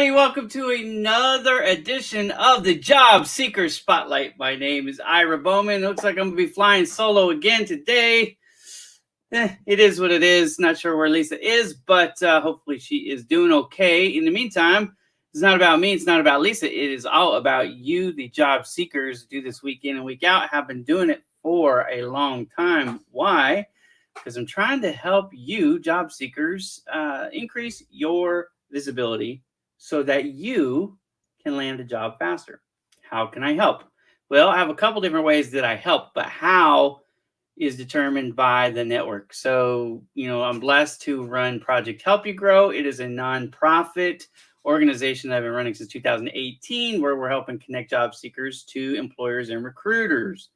everybody. Welcome to another edition of the Job Seeker Spotlight. My name is Ira Bowman. Looks like I'm going to be flying solo again today. It is what it is. Not sure where Lisa is, but hopefully she is doing okay. In the meantime, it's not about me. It's not about Lisa. It is all about you, the job seekers, do this week in and week out. Have been doing it for a long time. Why? Because I'm trying to help you, job seekers, increase your visibility so that you can land a job faster. How can I help? Well, I have a couple different ways that I help, but how is determined by the network. So, I'm blessed to run Project Help You Grow. It is a nonprofit organization that I've been running since 2018, where we're helping connect job seekers to employers and recruiters.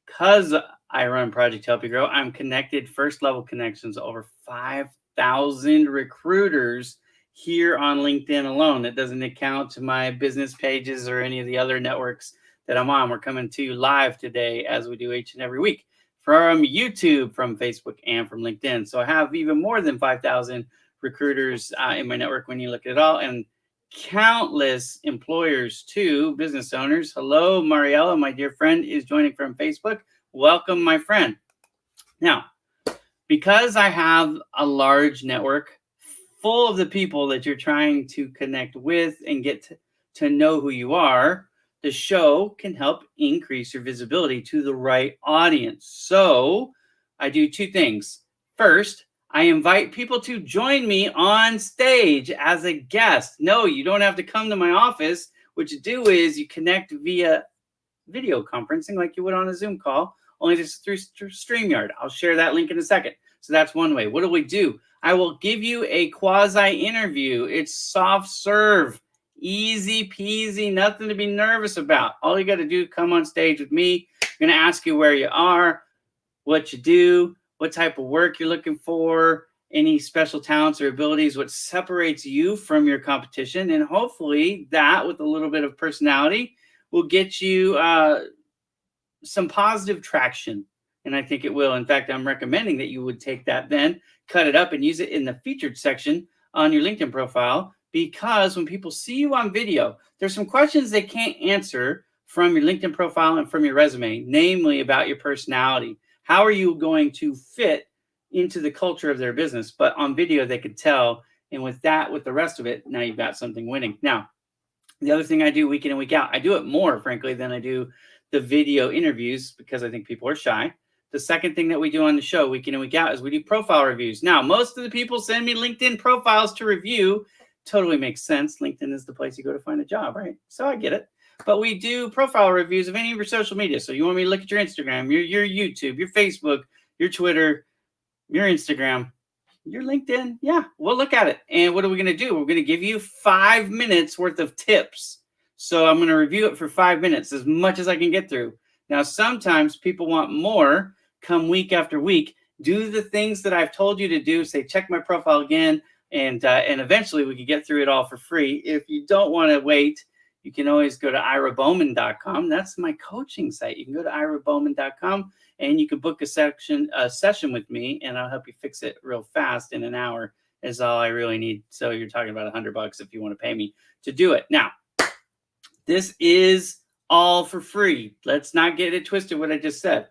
Because I run Project Help You Grow, I'm connected first level connections over 5,000 recruiters here on LinkedIn alone. That doesn't account to my business pages or any of the other networks that I'm on. We're coming to you live today, as we do each and every week, from YouTube, from Facebook, and from LinkedIn. So I have even more than 5,000 recruiters in my network when you look at it all, and countless employers too, business owners. Hello, Mariella, my dear friend, is joining from Facebook. Welcome, my friend. Now, because I have a large network full of the people that you're trying to connect with and get to know who you are, the show can help increase your visibility to the right audience. So I do two things. First, I invite people to join me on stage as a guest. No, you don't have to come to my office. What you do is you connect via video conferencing like you would on a Zoom call, only just through StreamYard. I'll share that link in a second. So that's one way. What do? I will give you a quasi interview. It's soft serve, easy peasy, nothing to be nervous about. All you got to do, come on stage with me. I'm going to ask you where you are, what you do, what type of work you're looking for, any special talents or abilities, what separates you from your competition. And hopefully that, with a little bit of personality, will get you some positive traction. And I think it will. In fact, I'm recommending that you would take that then, cut it up, and use it in the featured section on your LinkedIn profile. Because when people see you on video, there's some questions they can't answer from your LinkedIn profile and from your resume, namely about your personality. How are you going to fit into the culture of their business? But on video, they could tell. And with that, with the rest of it, now you've got something winning. Now, the other thing I do week in and week out, I do it more, frankly, than I do the video interviews, because I think people are shy. The second thing that we do on the show week in and week out is we do profile reviews. Now, most of the people send me LinkedIn profiles to review. Totally makes sense. LinkedIn is the place you go to find a job, right? So I get it. But we do profile reviews of any of your social media. So you want me to look at your Instagram, your YouTube, your Facebook, your Twitter, your Instagram, your LinkedIn. Yeah, we'll look at it. And what are we going to do? We're going to give you 5 minutes worth of tips. So I'm going to review it for 5 minutes, as much as I can get through. Now, sometimes people want more. Come week after week, do the things that I've told you to do. Say, check my profile again, and eventually we can get through it all for free. If you don't want to wait, you can always go to irabowman.com. That's my coaching site. You can go to irabowman.com and you can book a session with me, and I'll help you fix it real fast. In an hour is all I really need. So you're talking about $100 if you want to pay me to do it. Now, this is all for free. Let's not get it twisted what I just said.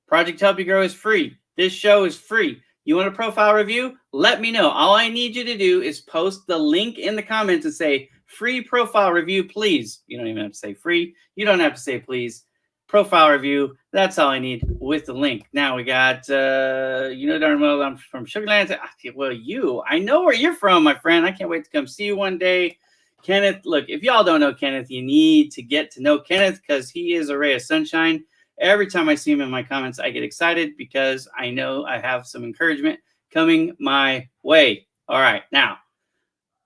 Project Help You Grow is free. This show is free. You want a profile review? Let me know. All I need you to do is post the link in the comments and say, free profile review, please. You don't even have to say free. You don't have to say please. Profile review. That's all I need with the link. Now we got, darn well I'm from Sugar Land. Well, I know where you're from, my friend. I can't wait to come see you one day. Kenneth, look, if y'all don't know Kenneth, you need to get to know Kenneth, because he is a ray of sunshine. Every time I see him in my comments, I get excited because I know I have some encouragement coming my way. All right. Now,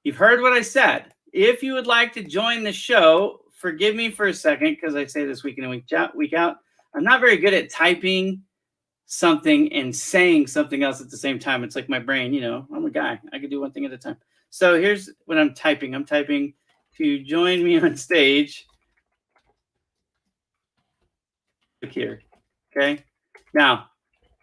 you've heard what I said. If you would like to join the show, forgive me for a second, because I say this week in and week out. I'm not very good at typing something and saying something else at the same time. It's like my brain, I'm a guy. I can do one thing at a time. So here's what I'm typing. I'm typing to join me on stage. Here. Okay. Now,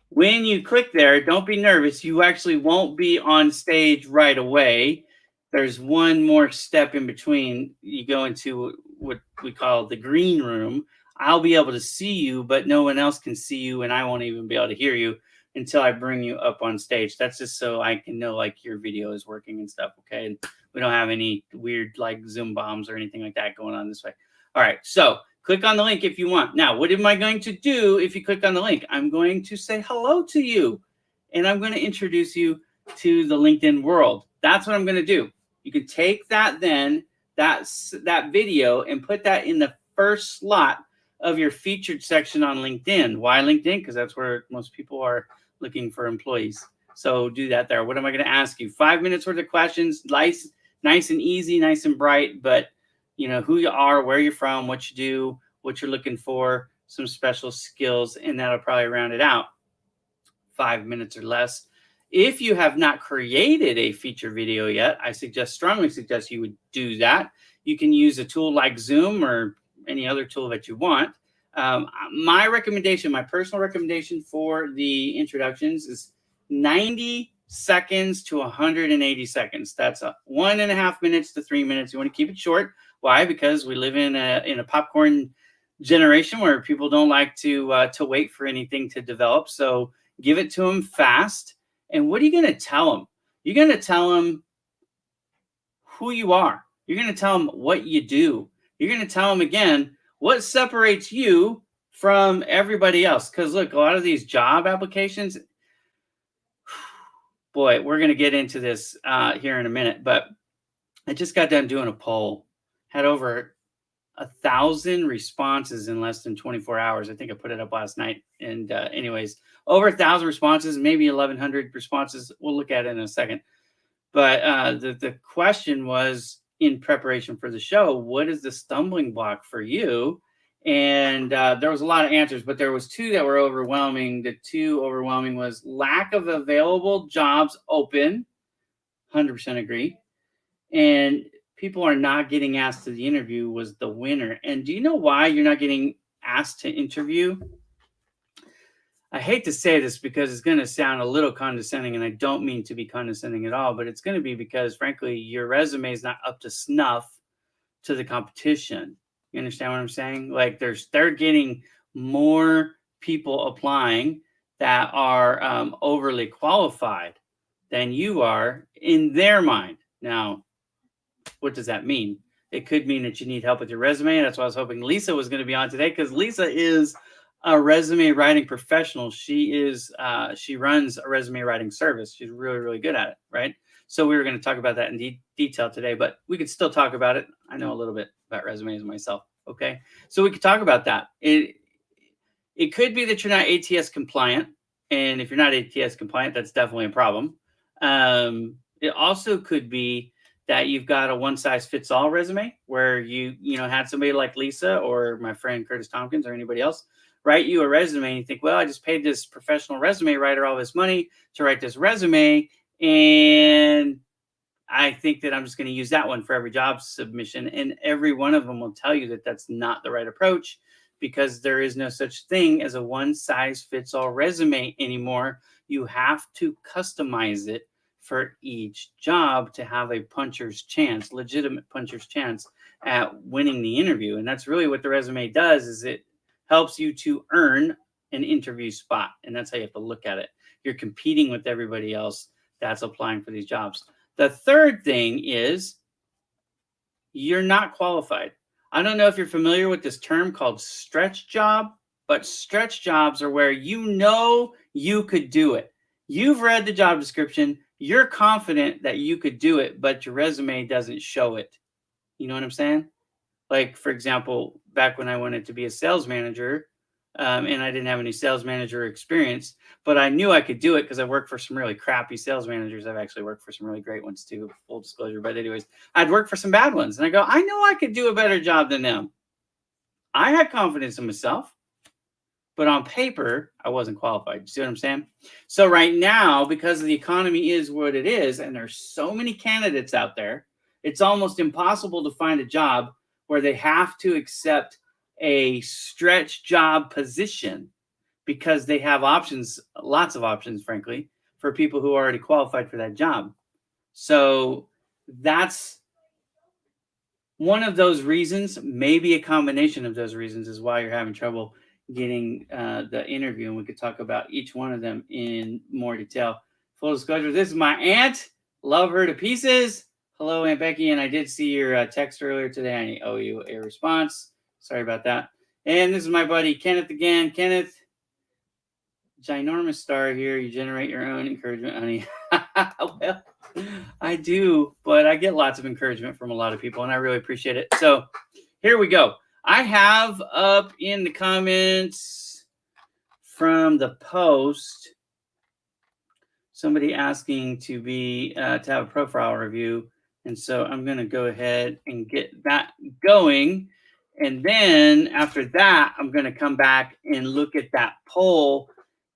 when you click there, don't be nervous. You actually won't be on stage right away. there's one more step in between. You go into what we call the green room. I'll be able to see you, but no one else can see you, and I won't even be able to hear you until I bring you up on stage. That's just so I can know like your video is working and stuff. Okay. And we don't have any weird like Zoom bombs or anything like that going on this way. All right. So click on the link if you want. Now, what am I going to do if you click on the link? I'm going to say hello to you, and I'm going to introduce you to the LinkedIn world. That's what I'm going to do. You can take that then, that video, and put that in the first slot of your featured section on LinkedIn. Why LinkedIn? Because that's where most people are looking for employees. So do that there. What am I going to ask you? 5 minutes worth of questions, nice and easy, nice and bright, but you know who you are, where you're from, what you do, what you're looking for, some special skills, and that'll probably round it out. 5 minutes or less. If you have not created a feature video yet, I strongly suggest you would do that. You can use a tool like Zoom or any other tool that you want. My recommendation, my personal recommendation for the introductions is 90 seconds to 180 seconds. That's 1.5 minutes to 3 minutes. You want to keep it short. Why? Because we live in a popcorn generation where people don't like to wait for anything to develop. So give it to them fast. And what are you going to tell them? You're going to tell them who you are. You're going to tell them what you do. You're going to tell them, again, what separates you from everybody else. Because, look, a lot of these job applications, boy, we're going to get into this here in a minute. But I just got done doing a poll. Had over 1,000 responses in less than 24 hours. I think I put it up last night. And anyways, over 1,000 responses, maybe 1,100 responses. We'll look at it in a second. But the question was, in preparation for the show, what is the stumbling block for you? And there was a lot of answers, but there was two that were overwhelming. The two overwhelming was lack of available jobs open. 100% agree. And people are not getting asked to the interview was the winner. And do you know why you're not getting asked to interview? I hate to say this because it's going to sound a little condescending, and I don't mean to be condescending at all, but it's going to be because, frankly, your resume is not up to snuff to the competition. You understand what I'm saying? Like they're getting more people applying that are overly qualified than you are in their mind. Now, what does that mean? It could mean that you need help with your resume. That's why I was hoping Lisa was going to be on today, because Lisa is a resume writing professional. She runs a resume writing service. She's really, really good at it, right? So we were going to talk about that in detail today, but we could still talk about it. I know a little bit about resumes myself. Okay, so we could talk about that. It could be that you're not ATS compliant, and if you're not ATS compliant, that's definitely a problem. It also could be that you've got a one-size-fits-all resume where you had somebody like Lisa or my friend Curtis Tompkins or anybody else write you a resume, and you think, well, I just paid this professional resume writer all this money to write this resume, and I think that I'm just going to use that one for every job submission. And every one of them will tell you that that's not the right approach, because there is no such thing as a one-size-fits-all resume anymore. You have to customize it for each job to have a puncher's chance, legitimate puncher's chance at winning the interview. And that's really what the resume does, is it helps you to earn an interview spot. And that's how you have to look at it. You're competing with everybody else that's applying for these jobs. The third thing is you're not qualified. I don't know if you're familiar with this term called stretch job, but stretch jobs are where you could do it. You've read the job description. You're confident that you could do it, but your resume doesn't show it. You know what I'm saying? Like, for example, back when I wanted to be a sales manager, and I didn't have any sales manager experience, but I knew I could do it because I worked for some really crappy sales managers. I've actually worked for some really great ones too, full disclosure. But anyways, I'd worked for some bad ones. And I go, I know I could do a better job than them. I had confidence in myself, but on paper, I wasn't qualified. You see what I'm saying? So right now, because the economy is what it is, and there's so many candidates out there, it's almost impossible to find a job where they have to accept a stretch job position, because they have options, lots of options, frankly, for people who are already qualified for that job. So that's one of those reasons, maybe a combination of those reasons, is why you're having trouble getting the interview. And we could talk about each one of them in more detail. Full disclosure, this is my aunt. Love her to pieces. Hello, Aunt Becky. And I did see your text earlier today. I owe you a response. Sorry about that. And this is my buddy Kenneth again. Kenneth, ginormous star here. You generate your own encouragement, honey. Well, I do, but I get lots of encouragement from a lot of people, and I really appreciate it. So here we go. I have up in the comments from the post somebody asking to have a profile review, and so I'm going to go ahead and get that going. And then after that, I'm going to come back and look at that poll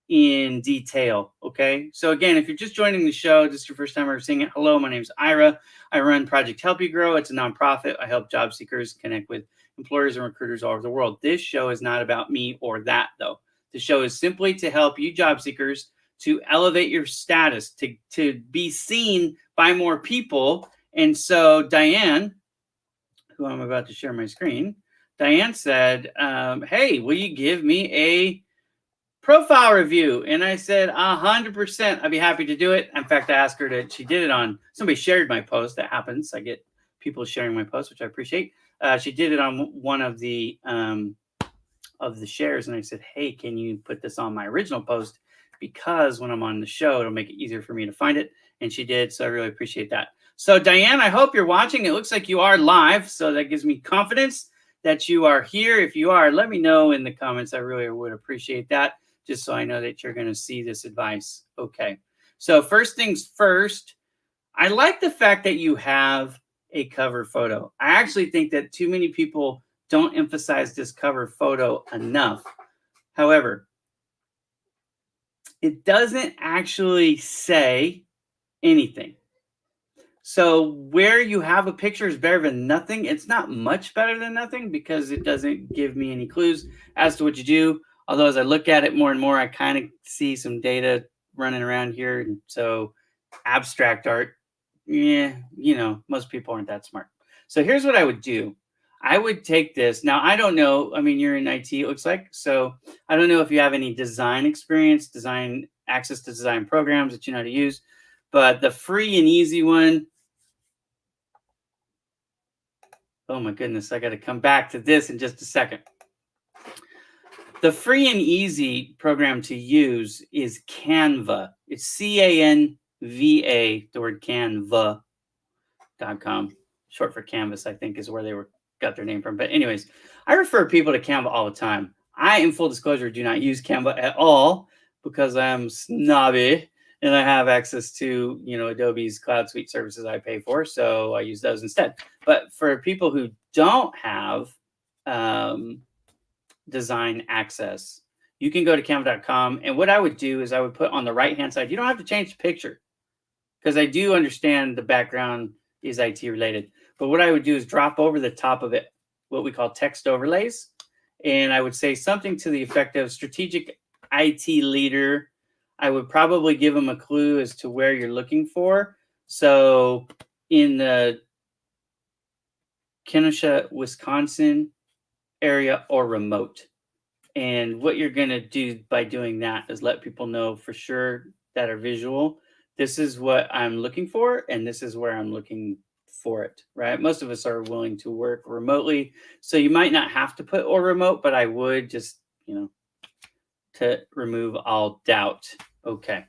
in detail. Okay. So again, if you're just joining the show, this is your first time ever seeing it. Hello, my name is Ira. I run Project Help You Grow. It's a nonprofit. I help job seekers connect with employers and recruiters all over the world. This show is not about me or that, though. The show is simply to help you job seekers to elevate your status, to be seen by more people. And so Diane, who I'm about to share my screen, Diane said, hey, will you give me a profile review? And I said 100%. I'd be happy to do it. In fact, I asked her to. She did it on. Somebody shared my post. That happens. I get people sharing my post, which I appreciate. She did it on one of the shares, and I said, "Hey, can you put this on my original post? Because when I'm on the show, it'll make it easier for me to find it." And she did, so I really appreciate that. So Diane, I hope you're watching. It looks like you are live, so that gives me confidence that you are here. If you are, let me know in the comments. I really would appreciate that, just so I know that you're going to see this advice. Okay. So first things first, I like the fact that you have a cover photo. I actually think that too many people don't emphasize this cover photo enough. However, it doesn't actually say anything. So where you have a picture is better than nothing. It's not much better than nothing because it doesn't give me any clues as to what you do. Although as I look at it more and more, I kind of see some data running around here. And so abstract art, yeah, most people aren't that smart. So here's what I would do. I would take this. Now, I don't know. I mean, you're in IT, it looks like. So I don't know if you have any design experience, access to design programs that you know how to use. But the free and easy one, oh my goodness, I got to come back to this in just a second. The free and easy program to use is Canva. It's Canva, the word Canva.com. Short for Canvas, I think, is where they got their name from. But anyways, I refer people to Canva all the time. I, in full disclosure, do not use Canva at all because I'm snobby and I have access to, Adobe's Cloud Suite services I pay for. So I use those instead. But for people who don't have design access, you can go to canva.com. And what I would do is I would put on the right-hand side, you don't have to change the picture because I do understand the background is IT related. But what I would do is drop over the top of it what we call text overlays. And I would say something to the effect of strategic IT leader. I would probably give them a clue as to where you're looking for. So in the Kenosha, Wisconsin area or remote. And what you're going to do by doing that is let people know for sure that are visual. This is what I'm looking for, and this is where I'm looking for it, right? Most of us are willing to work remotely. So you might not have to put or remote, but I would just, to remove all doubt. Okay.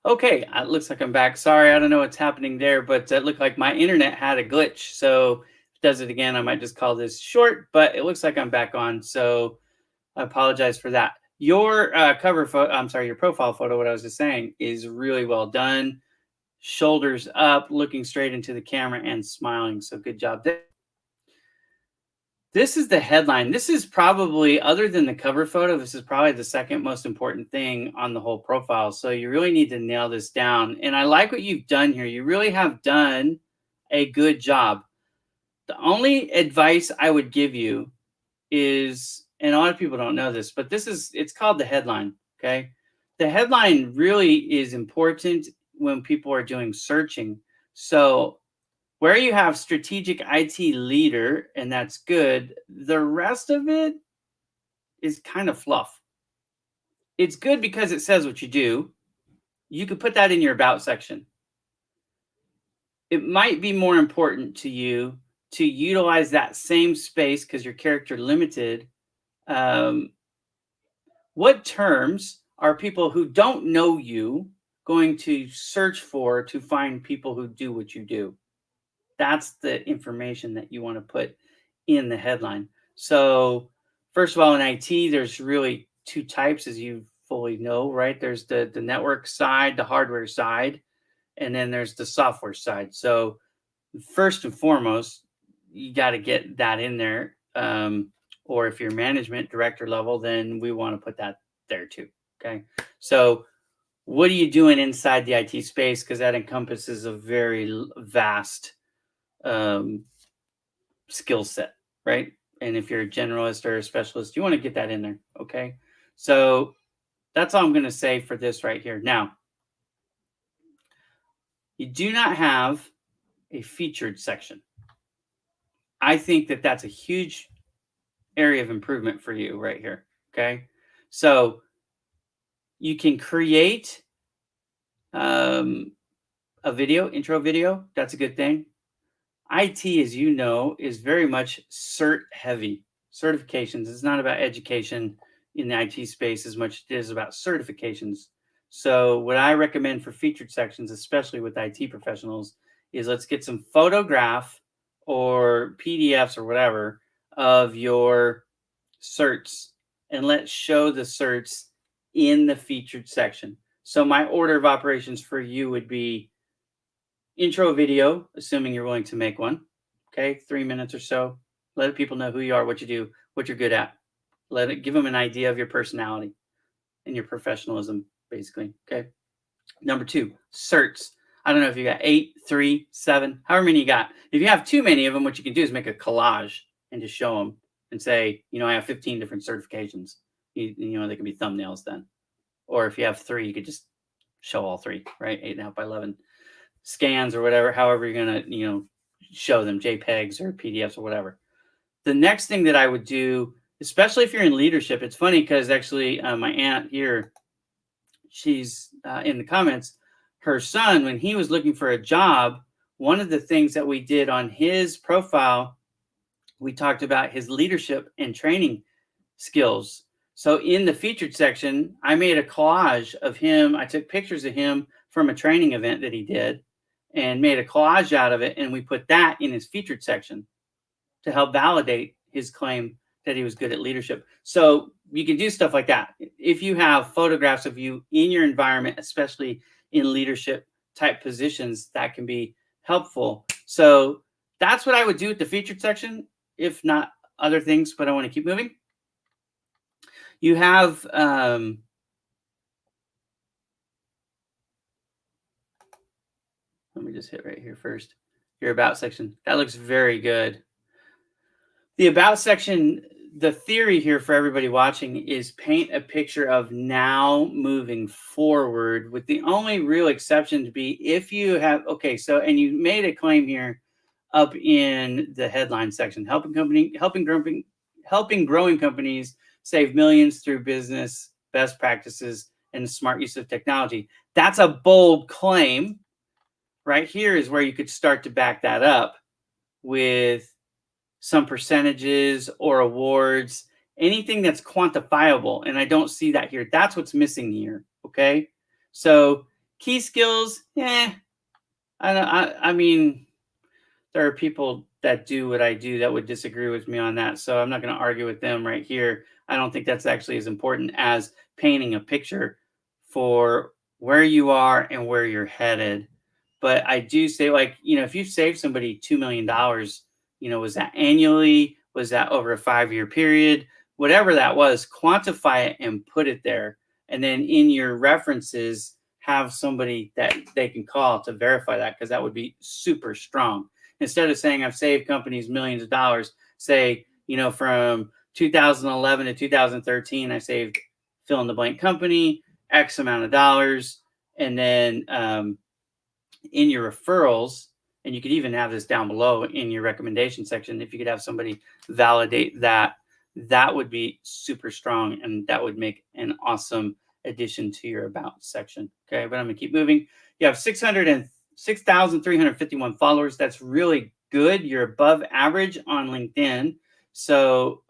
Okay, it looks like I'm back. Sorry, I don't know what's happening there, but it looked like my internet had a glitch. So does it again, I might just call this short, but it looks like I'm back on. So I apologize for that. Your cover photo, I'm sorry, your profile photo, what I was just saying, is really well done. Shoulders up, looking straight into the camera and smiling. So good job there. This is the headline. This is probably, other than the cover photo, this is probably the second most important thing on the whole profile. So you really need to nail this down. And I like what you've done here. You really have done a good job. The only advice I would give you is, and a lot of people don't know this, but it's called the headline. Okay. The headline really is important when people are doing searching. So where you have strategic IT leader, and that's good, the rest of it is kind of fluff. It's good because it says what you do. You could put that in your about section. It might be more important to you to utilize that same space because your character limited. What terms are people who don't know you going to search for to find people who do what you do? That's the information that you want to put in the headline. So first of all, in IT, there's really two types, as you fully know, right? There's the network side, the hardware side, and then there's the software side. So first and foremost, you got to get that in there. Or if you're management director level, then we want to put that there too. Okay. So what are you doing inside the IT space? Because that encompasses a very vast skill set, right? And if you're a generalist or a specialist, you want to get that in there. Okay. So that's all I'm going to say for this right here. Now, you do not have a featured section. I think that that's a huge area of improvement for you right here. Okay. So you can create a video, intro video. That's a good thing. IT, as you know, is very much cert heavy. Certifications. It's not about education in the IT space as much as it is about certifications. So what I recommend for featured sections, especially with IT professionals, is let's get some photograph or PDFs or whatever of your certs, and let's show the certs in the featured section. So my order of operations for you would be intro video, assuming you're willing to make one. Okay, 3 minutes or so. Let people know who you are, what you do, what you're good at. Give them an idea of your personality and your professionalism, basically. Okay. Number 2, certs. I don't know if you got 8, 3, 7, however many you got. If you have too many of them, what you can do is make a collage and just show them and say, I have 15 different certifications. They can be thumbnails then. Or if you have 3, you could just show all 3, right? 8.5 by 11 scans or whatever, however you're going to, show them, JPEGs or PDFs or whatever. The next thing that I would do, especially if you're in leadership, it's funny because actually my aunt here, she's in the comments, her son, when he was looking for a job, one of the things that we did on his profile, we talked about his leadership and training skills. So in the featured section, I made a collage of him. I took pictures of him from a training event that he did and made a collage out of it. And we put that in his featured section to help validate his claim that he was good at leadership. So you can do stuff like that. If you have photographs of you in your environment, especially in leadership type positions, that can be helpful. So that's what I would do with the featured section, if not other things, but I want to keep moving. You have let me just hit right here first. Your about section. That looks very good. The about section, the theory here for everybody watching is paint a picture of now moving forward, with the only real exception to be if you have, and you made a claim here up in the headline section, helping growing companies save millions through business best practices and smart use of technology. That's a bold claim. Right here is where you could start to back that up with some percentages or awards, anything that's quantifiable. And I don't see that here. That's what's missing here. Okay. So key skills, I mean, there are people that do what I do that would disagree with me on that. So I'm not going to argue with them right here. I don't think that's actually as important as painting a picture for where you are and where you're headed. But I do say, like, if you save somebody $2 million, was that annually? Was that over a 5-year period? Whatever that was, quantify it and put it there. And then in your references, have somebody that they can call to verify that, because that would be super strong. Instead of saying I've saved companies millions of dollars, say, from 2011 to 2013, I saved fill in the blank company, X amount of dollars. And then in your referrals, and you could even have this down below in your recommendation section, if you could have somebody validate that, that would be super strong, and that would make an awesome addition to your about section. Okay, but I'm gonna keep moving. You have 6,351 followers. That's really good. You're above average on LinkedIn. So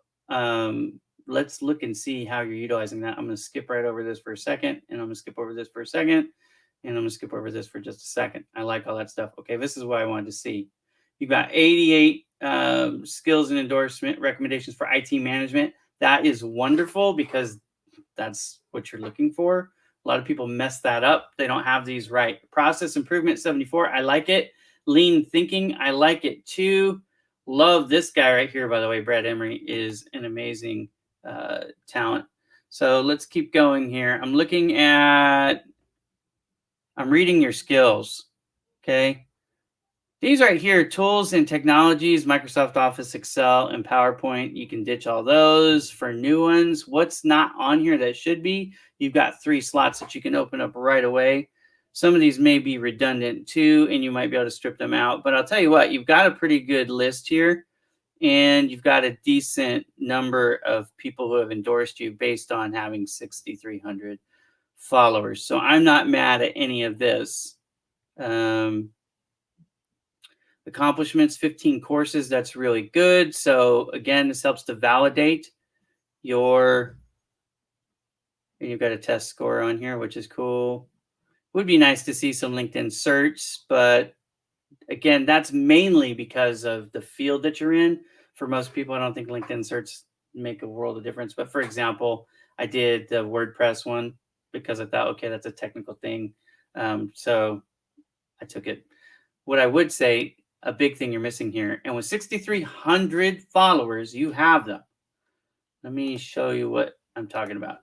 let's look and see how you're utilizing that. I'm gonna skip right over this for a second, and I'm gonna skip over this for a second, and I'm gonna skip over this for just a second. I like all that stuff. Okay, this is what I wanted to see. You've got 88 skills and endorsement recommendations for IT management. That is wonderful, because that's what you're looking for. A lot of people mess that up. They don't have these right. Process improvement 74. I like it. Lean thinking. I like it too. Love this guy right here, by the way. Brad Emery is an amazing talent. So let's keep going here. I'm reading your skills. Okay. These right here, tools and technologies, Microsoft Office, Excel, and PowerPoint. You can ditch all those for new ones. What's not on here that should be? You've got 3 slots that you can open up right away. Some of these may be redundant too, and you might be able to strip them out. But I'll tell you what, you've got a pretty good list here, and you've got a decent number of people who have endorsed you based on having 6,300 followers. So I'm not mad at any of this. Accomplishments, 15 courses. That's really good. So again, this helps to validate and you've got a test score on here, which is cool. Would be nice to see some LinkedIn certs, but again, that's mainly because of the field that you're in. For most people, I don't think LinkedIn certs make a world of difference. But for example, I did the WordPress one because I thought, okay, that's a technical thing. So I took it. What I would say, a big thing you're missing here, and with 6,300 followers, you have them. Let me show you what I'm talking about.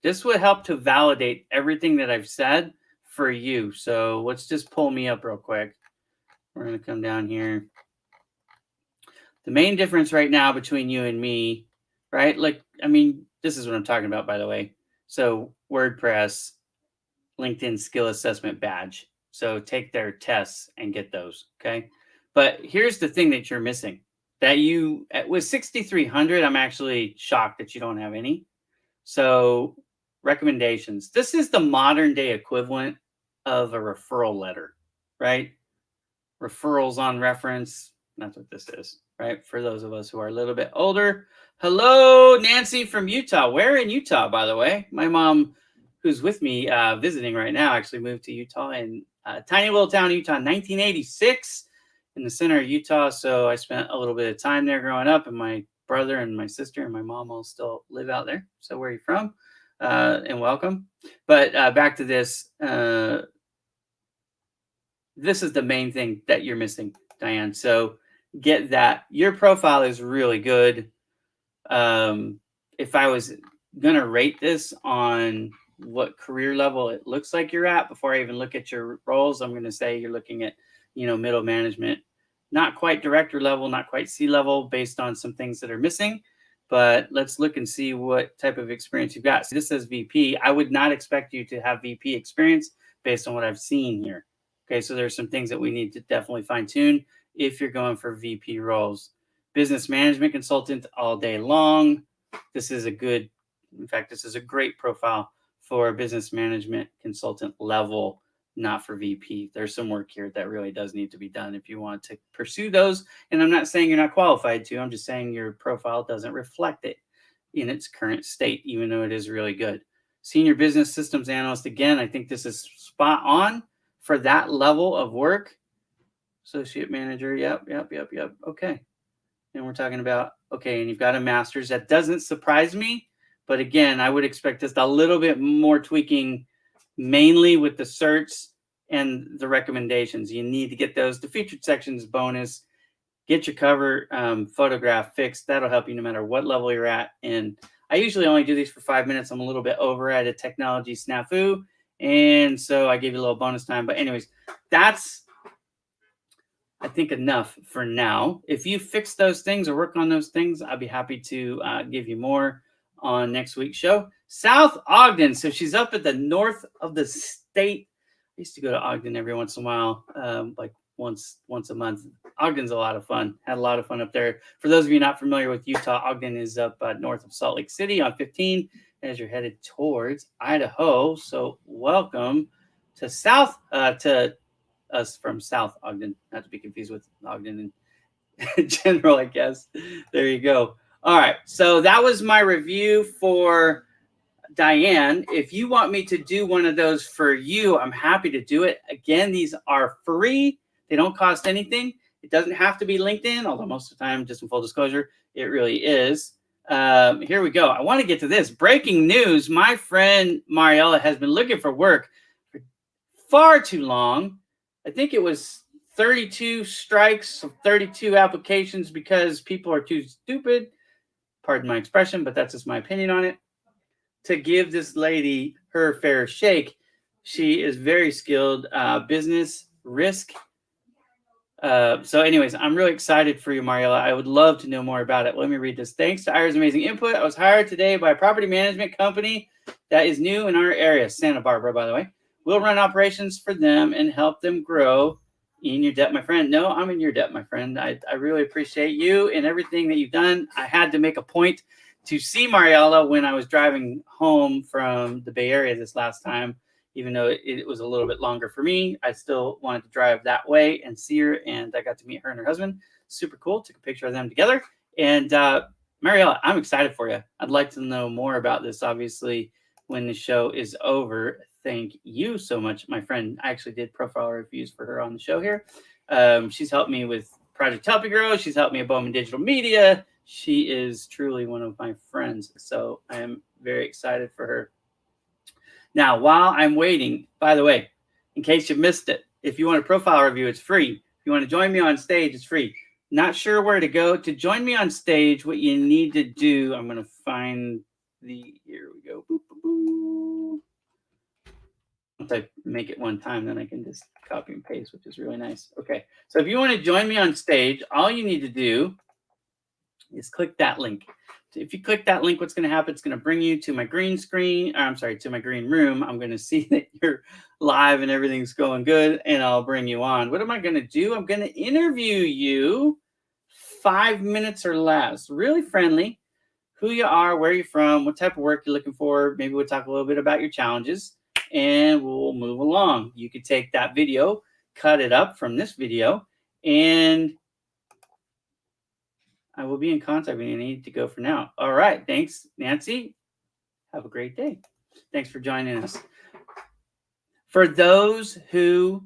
This would help to validate everything that I've said for you. So let's just pull me up real quick. We're going to come down here. The main difference right now between you and me, right? This is what I'm talking about, by the way. So WordPress, LinkedIn skill assessment badge. So take their tests and get those, okay? But here's the thing that you're missing. With 6,300, I'm actually shocked that you don't have any. So recommendations. This is the modern day equivalent of a referral letter, right? Referrals on reference. That's what this is, right? For those of us who are a little bit older. Hello, Nancy from Utah. Where in Utah, by the way? My mom, who's with me visiting right now, actually moved to Utah in tiny little town, Utah, 1986, in the center of Utah. So I spent a little bit of time there growing up, and my brother and my sister and my mom all still live out there. So where are you from? And welcome. But back to this. This is the main thing that you're missing, Diane. So get that. Your profile is really good. If I was going to rate this on what career level it looks like you're at before I even look at your roles, I'm going to say you're looking at, middle management, not quite director level, not quite C-level, based on some things that are missing. But let's look and see what type of experience you've got. So this says VP. I would not expect you to have VP experience based on what I've seen here. Okay, so there's some things that we need to definitely fine tune if you're going for VP roles. Business management consultant all day long. This is a great profile for a business management consultant level, not for VP. There's some work here that really does need to be done if you want to pursue those. And I'm not saying you're not qualified to. I'm just saying your profile doesn't reflect it in its current state, even though it is really good. Senior business systems analyst. Again, I think this is spot on for that level of work. Associate manager. Yep. Okay. And we're talking about, okay, and you've got a master's. That doesn't surprise me. But again, I would expect just a little bit more tweaking, mainly with the certs and the recommendations. You need to get those. The featured sections bonus. Get your cover photograph fixed. That'll help you no matter what level you're at. And I usually only do these for 5 minutes. I'm a little bit over at a technology snafu. And so I gave you a little bonus time. But anyways, that's, I think, enough for now. If you fix those things or work on those things, I'll be happy to give you more on next week's show. South Ogden. So she's up at the north of the state. I used to go to Ogden every once in a while, like once a month. Ogden's a lot of fun. Had a lot of fun up there. For those of you not familiar with Utah, Ogden is up north of Salt Lake City on 15 as you're headed towards Idaho. So welcome to to us from South Ogden, not to be confused with Ogden in general, I guess. There you go. All right. So that was my review for Diane. If you want me to do one of those for you, I'm happy to do it. Again, these are free. They don't cost anything. It doesn't have to be LinkedIn, although most of the time, just in full disclosure, it really is. Here we go. I want to get to this. Breaking news. My friend Mariella has been looking for work for far too long. I think it was 32 strikes of 32 applications because people are too stupid. Pardon my expression, but that's just my opinion on it. To give this lady her fair shake. She is very skilled, business risk. So anyways, I'm really excited for you, Mariella. I would love to know more about it. Let me read this. Thanks to Ira's amazing input, I was hired today by a property management company that is new in our area, Santa Barbara, by the way. We'll run operations for them and help them grow. In your debt, my friend. No, I'm in your debt, my friend. I really appreciate you and everything that you've done. I had to make a point to see Mariella when I was driving home from the Bay Area this last time. Even though it was a little bit longer for me, I still wanted to drive that way and see her. And I got to meet her and her husband. Super cool. Took a picture of them together. And Mariella, I'm excited for you. I'd like to know more about this, obviously, when the show is over. Thank you so much, my friend. I actually did profile reviews for her on the show here. She's helped me with Project Help You Grow. She's helped me at Bowman Digital Media. She is truly one of my friends. So I am very excited for her. Now, while I'm waiting, by the way, in case you missed it, if you want a profile review, it's free. If you want to join me on stage, it's free. Not sure where to go. To join me on stage, what you need to do, I'm going to find here we go. Boop, boop, boop. Once I make it one time, then I can just copy and paste, which is really nice. Okay, so if you want to join me on stage, all you need to do is click that link. If you click that link, what's going to happen? It's going to bring you to my green screen. I'm sorry, to my green room. I'm going to see that you're live and everything's going good, and I'll bring you on. What am I going to do? I'm going to interview you 5 minutes or less. Really friendly. Who you are, where you're from, what type of work you're looking for. Maybe we'll talk a little bit about your challenges, and we'll move along. You could take that video, cut it up from this video, and I will be in contact with you. I need to go for now. All right. Thanks, Nancy. Have a great day. Thanks for joining us. For those who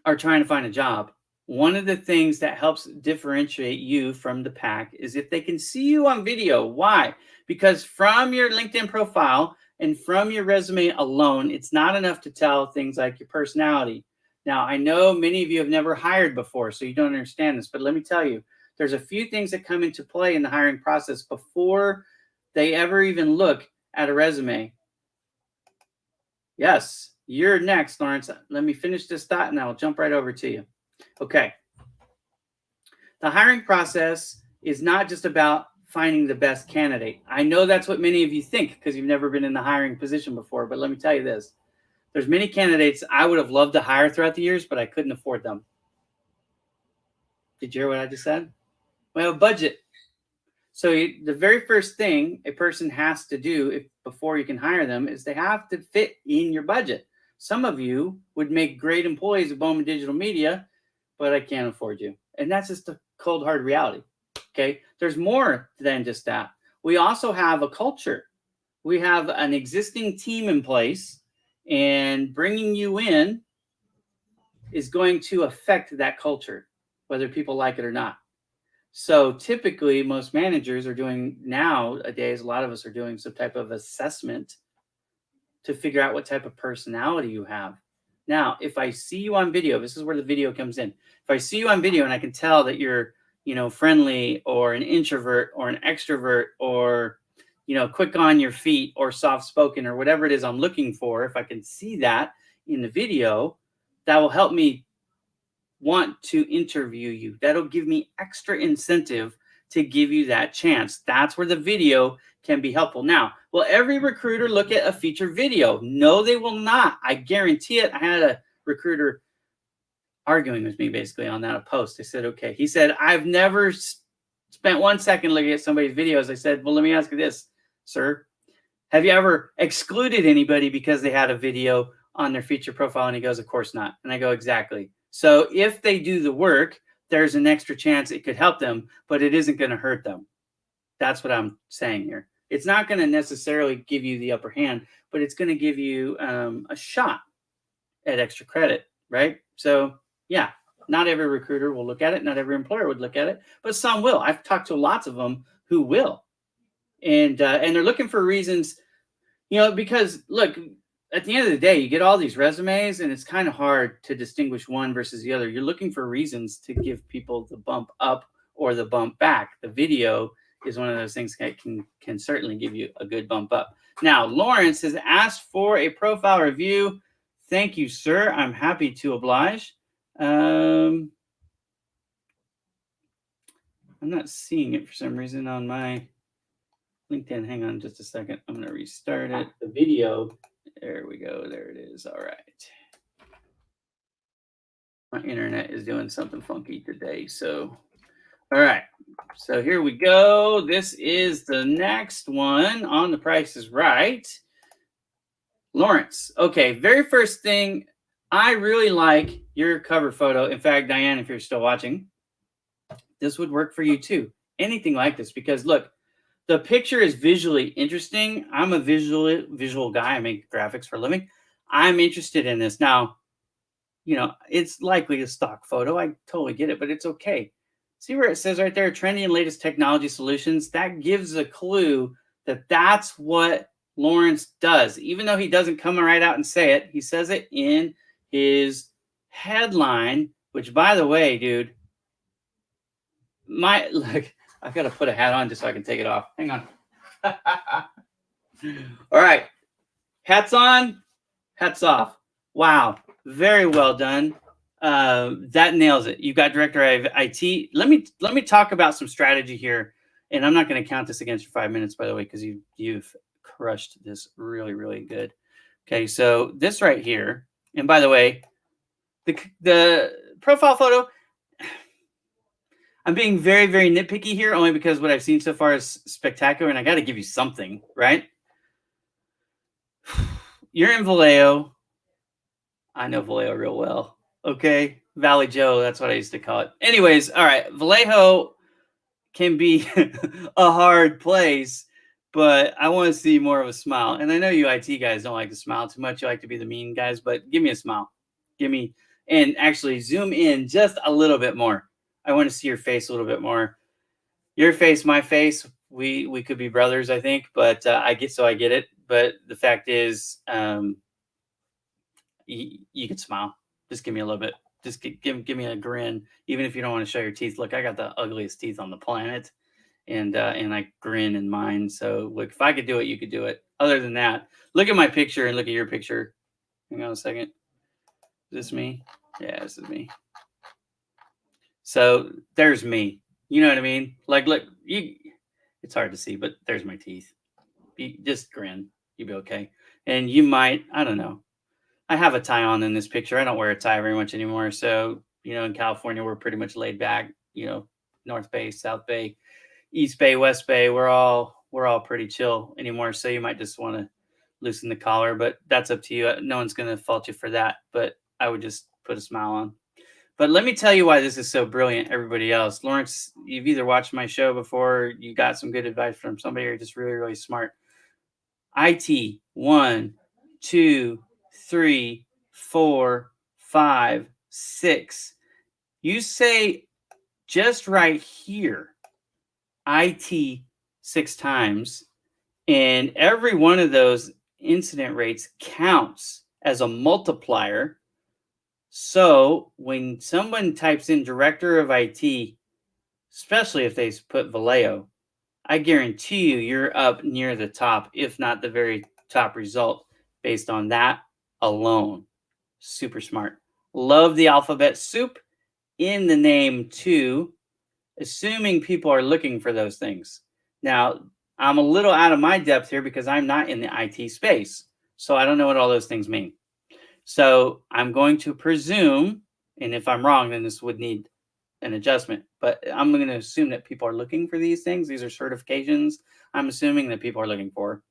are trying to find a job, one of the things that helps differentiate you from the pack is if they can see you on video. Why? Because from your LinkedIn profile and from your resume alone, it's not enough to tell things like your personality. Now, I know many of you have never hired before, so you don't understand this, but let me tell you, there's a few things that come into play in the hiring process before they ever even look at a resume. Yes, you're next, Lawrence. Let me finish this thought and I'll jump right over to you. Okay. The hiring process is not just about finding the best candidate. I know that's what many of you think because you've never been in the hiring position before, but let me tell you this. There's many candidates I would have loved to hire throughout the years, but I couldn't afford them. Did you hear what I just said? We have a budget. So the very first thing a person has to do before you can hire them is they have to fit in your budget. Some of you would make great employees of Bowman Digital Media, but I can't afford you. And that's just a cold, hard reality. Okay. There's more than just that. We also have a culture. We have an existing team in place, and bringing you in is going to affect that culture, whether people like it or not. So typically, most managers are doing nowadays, a lot of us are doing some type of assessment to figure out what type of personality you have. Now, if I see you on video, this is where the video comes in. If I see you on video and I can tell that you're, friendly or an introvert or an extrovert or, quick on your feet or soft spoken or whatever it is I'm looking for, if I can see that in the video, that will help me want to interview you. That'll give me extra incentive to give you that chance. That's where the video can be helpful. Now, will every recruiter look at a feature video? No, they will not. I guarantee it. I had a recruiter arguing with me basically on that post. I said, okay. He said, I've never spent 1 second looking at somebody's videos. I said, well, let me ask you this, sir. Have you ever excluded anybody because they had a video on their feature profile? And he goes, of course not. And I go, exactly. So if they do the work, there's an extra chance it could help them, but it isn't going to hurt them. That's what I'm saying here. It's not going to necessarily give you the upper hand, but it's going to give you a shot at extra credit, right? So yeah, not every recruiter will look at it. Not every employer would look at it, but some will. I've talked to lots of them who will. And they're looking for reasons, because look, at the end of the day, you get all these resumes and it's kind of hard to distinguish one versus the other. You're looking for reasons to give people the bump up or the bump back. The video is one of those things that can certainly give you a good bump up. Now, Lawrence has asked for a profile review. Thank you, sir. I'm happy to oblige. I'm not seeing it for some reason on my LinkedIn. Hang on just a second. I'm going to restart it. The video. There we go. There it is. All right. My internet is doing something funky today. So, all right. So here we go. This is the next one on The Price is Right. Lawrence. Okay. Very first thing, I really like your cover photo. In fact, Diane, if you're still watching, this would work for you too. Anything like this, because look, the picture is visually interesting. I'm a visual guy. I make graphics for a living. I'm interested in this. Now, it's likely a stock photo. I totally get it, but it's okay. See where it says right there, trendy and latest technology solutions? That gives a clue that that's what Lawrence does. Even though he doesn't come right out and say it, he says it in his headline, which, by the way, dude, I've got to put a hat on just so I can take it off. Hang on. All right. Hats on, hats off. Wow. Very well done. That nails it. You've got director of IT. Let me talk about some strategy here. And I'm not going to count this against your 5 minutes, by the way, because you've crushed this really, really good. Okay. So this right here, and by the way, the profile photo, I'm being very, very nitpicky here, only because what I've seen so far is spectacular, and I got to give you something, right? You're in Vallejo. I know Vallejo real well. Okay, Valley Joe, that's what I used to call it. Anyways, all right, Vallejo can be a hard place, but I want to see more of a smile. And I know you IT guys don't like to smile too much. You like to be the mean guys, but give me a smile. And actually zoom in just a little bit more. I want to see your face a little bit more. Your face, my face, we could be brothers, I think, but I get it. But the fact is, you can smile. Just give me a little bit. Just give me a grin, even if you don't want to show your teeth. Look, I got the ugliest teeth on the planet, and I grin in mine. So look, if I could do it, you could do it. Other than that, look at my picture and look at your picture. Hang on a second. Is this me? Yeah, this is me. So there's me. You know what I mean? Like, look, it's hard to see, but there's my teeth. Just grin. You'll be okay. And you might, I don't know. I have a tie on in this picture. I don't wear a tie very much anymore. So, in California, we're pretty much laid back, North Bay, South Bay, East Bay, West Bay. We're all pretty chill anymore. So you might just want to loosen the collar, but that's up to you. No one's going to fault you for that, but I would just put a smile on. But let me tell you why this is so brilliant, everybody else. Lawrence, you've either watched my show before, you got some good advice from somebody, or you're just really, really smart. IT, 1, 2, 3, 4, 5, 6. You say just right here, IT 6 times, and every one of those incident rates counts as a multiplier. So when someone types in director of IT, especially if they put Vallejo, I guarantee you you're up near the top, if not the very top result, based on that alone. Super smart. Love the alphabet soup in the name too, assuming people are looking for those things. Now, I'm a little out of my depth here because I'm not in the IT space. So I don't know what all those things mean. So I'm going to presume, and if I'm wrong, then this would need an adjustment. But I'm going to assume that people are looking for these things. These are certifications I'm assuming that people are looking for.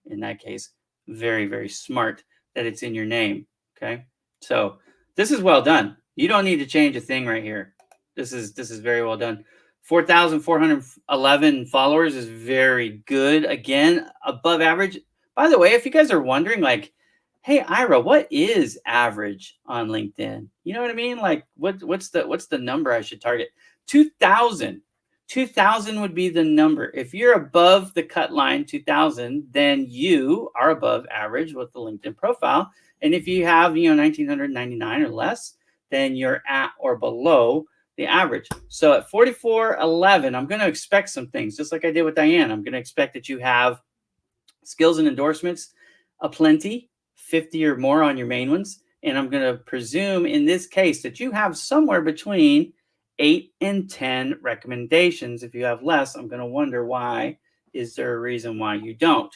In that case, very, very smart that it's in your name. Okay. So this is well done. You don't need to change a thing right here. This is very well done. 4,411 followers is very good. Again, above average. By the way, if you guys are wondering, like, hey, Ira, what is average on LinkedIn? You know what I mean? Like, what's the number I should target? 2,000. 2,000 would be the number. If you're above the cut line, 2,000, then you are above average with the LinkedIn profile. And if you have, 1,999 or less, then you're at or below the average. So at 4,411, I'm going to expect some things, just like I did with Diane. I'm going to expect that you have skills and endorsements aplenty, 50 or more on your main ones. And I'm going to presume in this case that you have somewhere between 8 and 10 recommendations. If you have less, I'm going to wonder why. Is there a reason why you don't?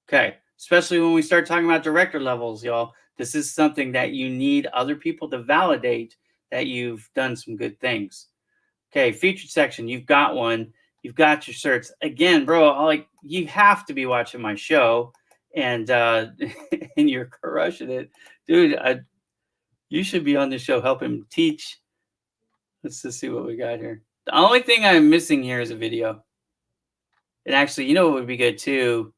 Okay, especially when we start talking about director levels, y'all. This is something that you need other people to validate that you've done some good things. Okay, featured section, you've got one. You've got your certs. Again, bro, you have to be watching my show, and and you're crushing it. Dude, you should be on the show helping teach. Let's just see what we got here. The only thing I'm missing here is a video. And actually, what would be good too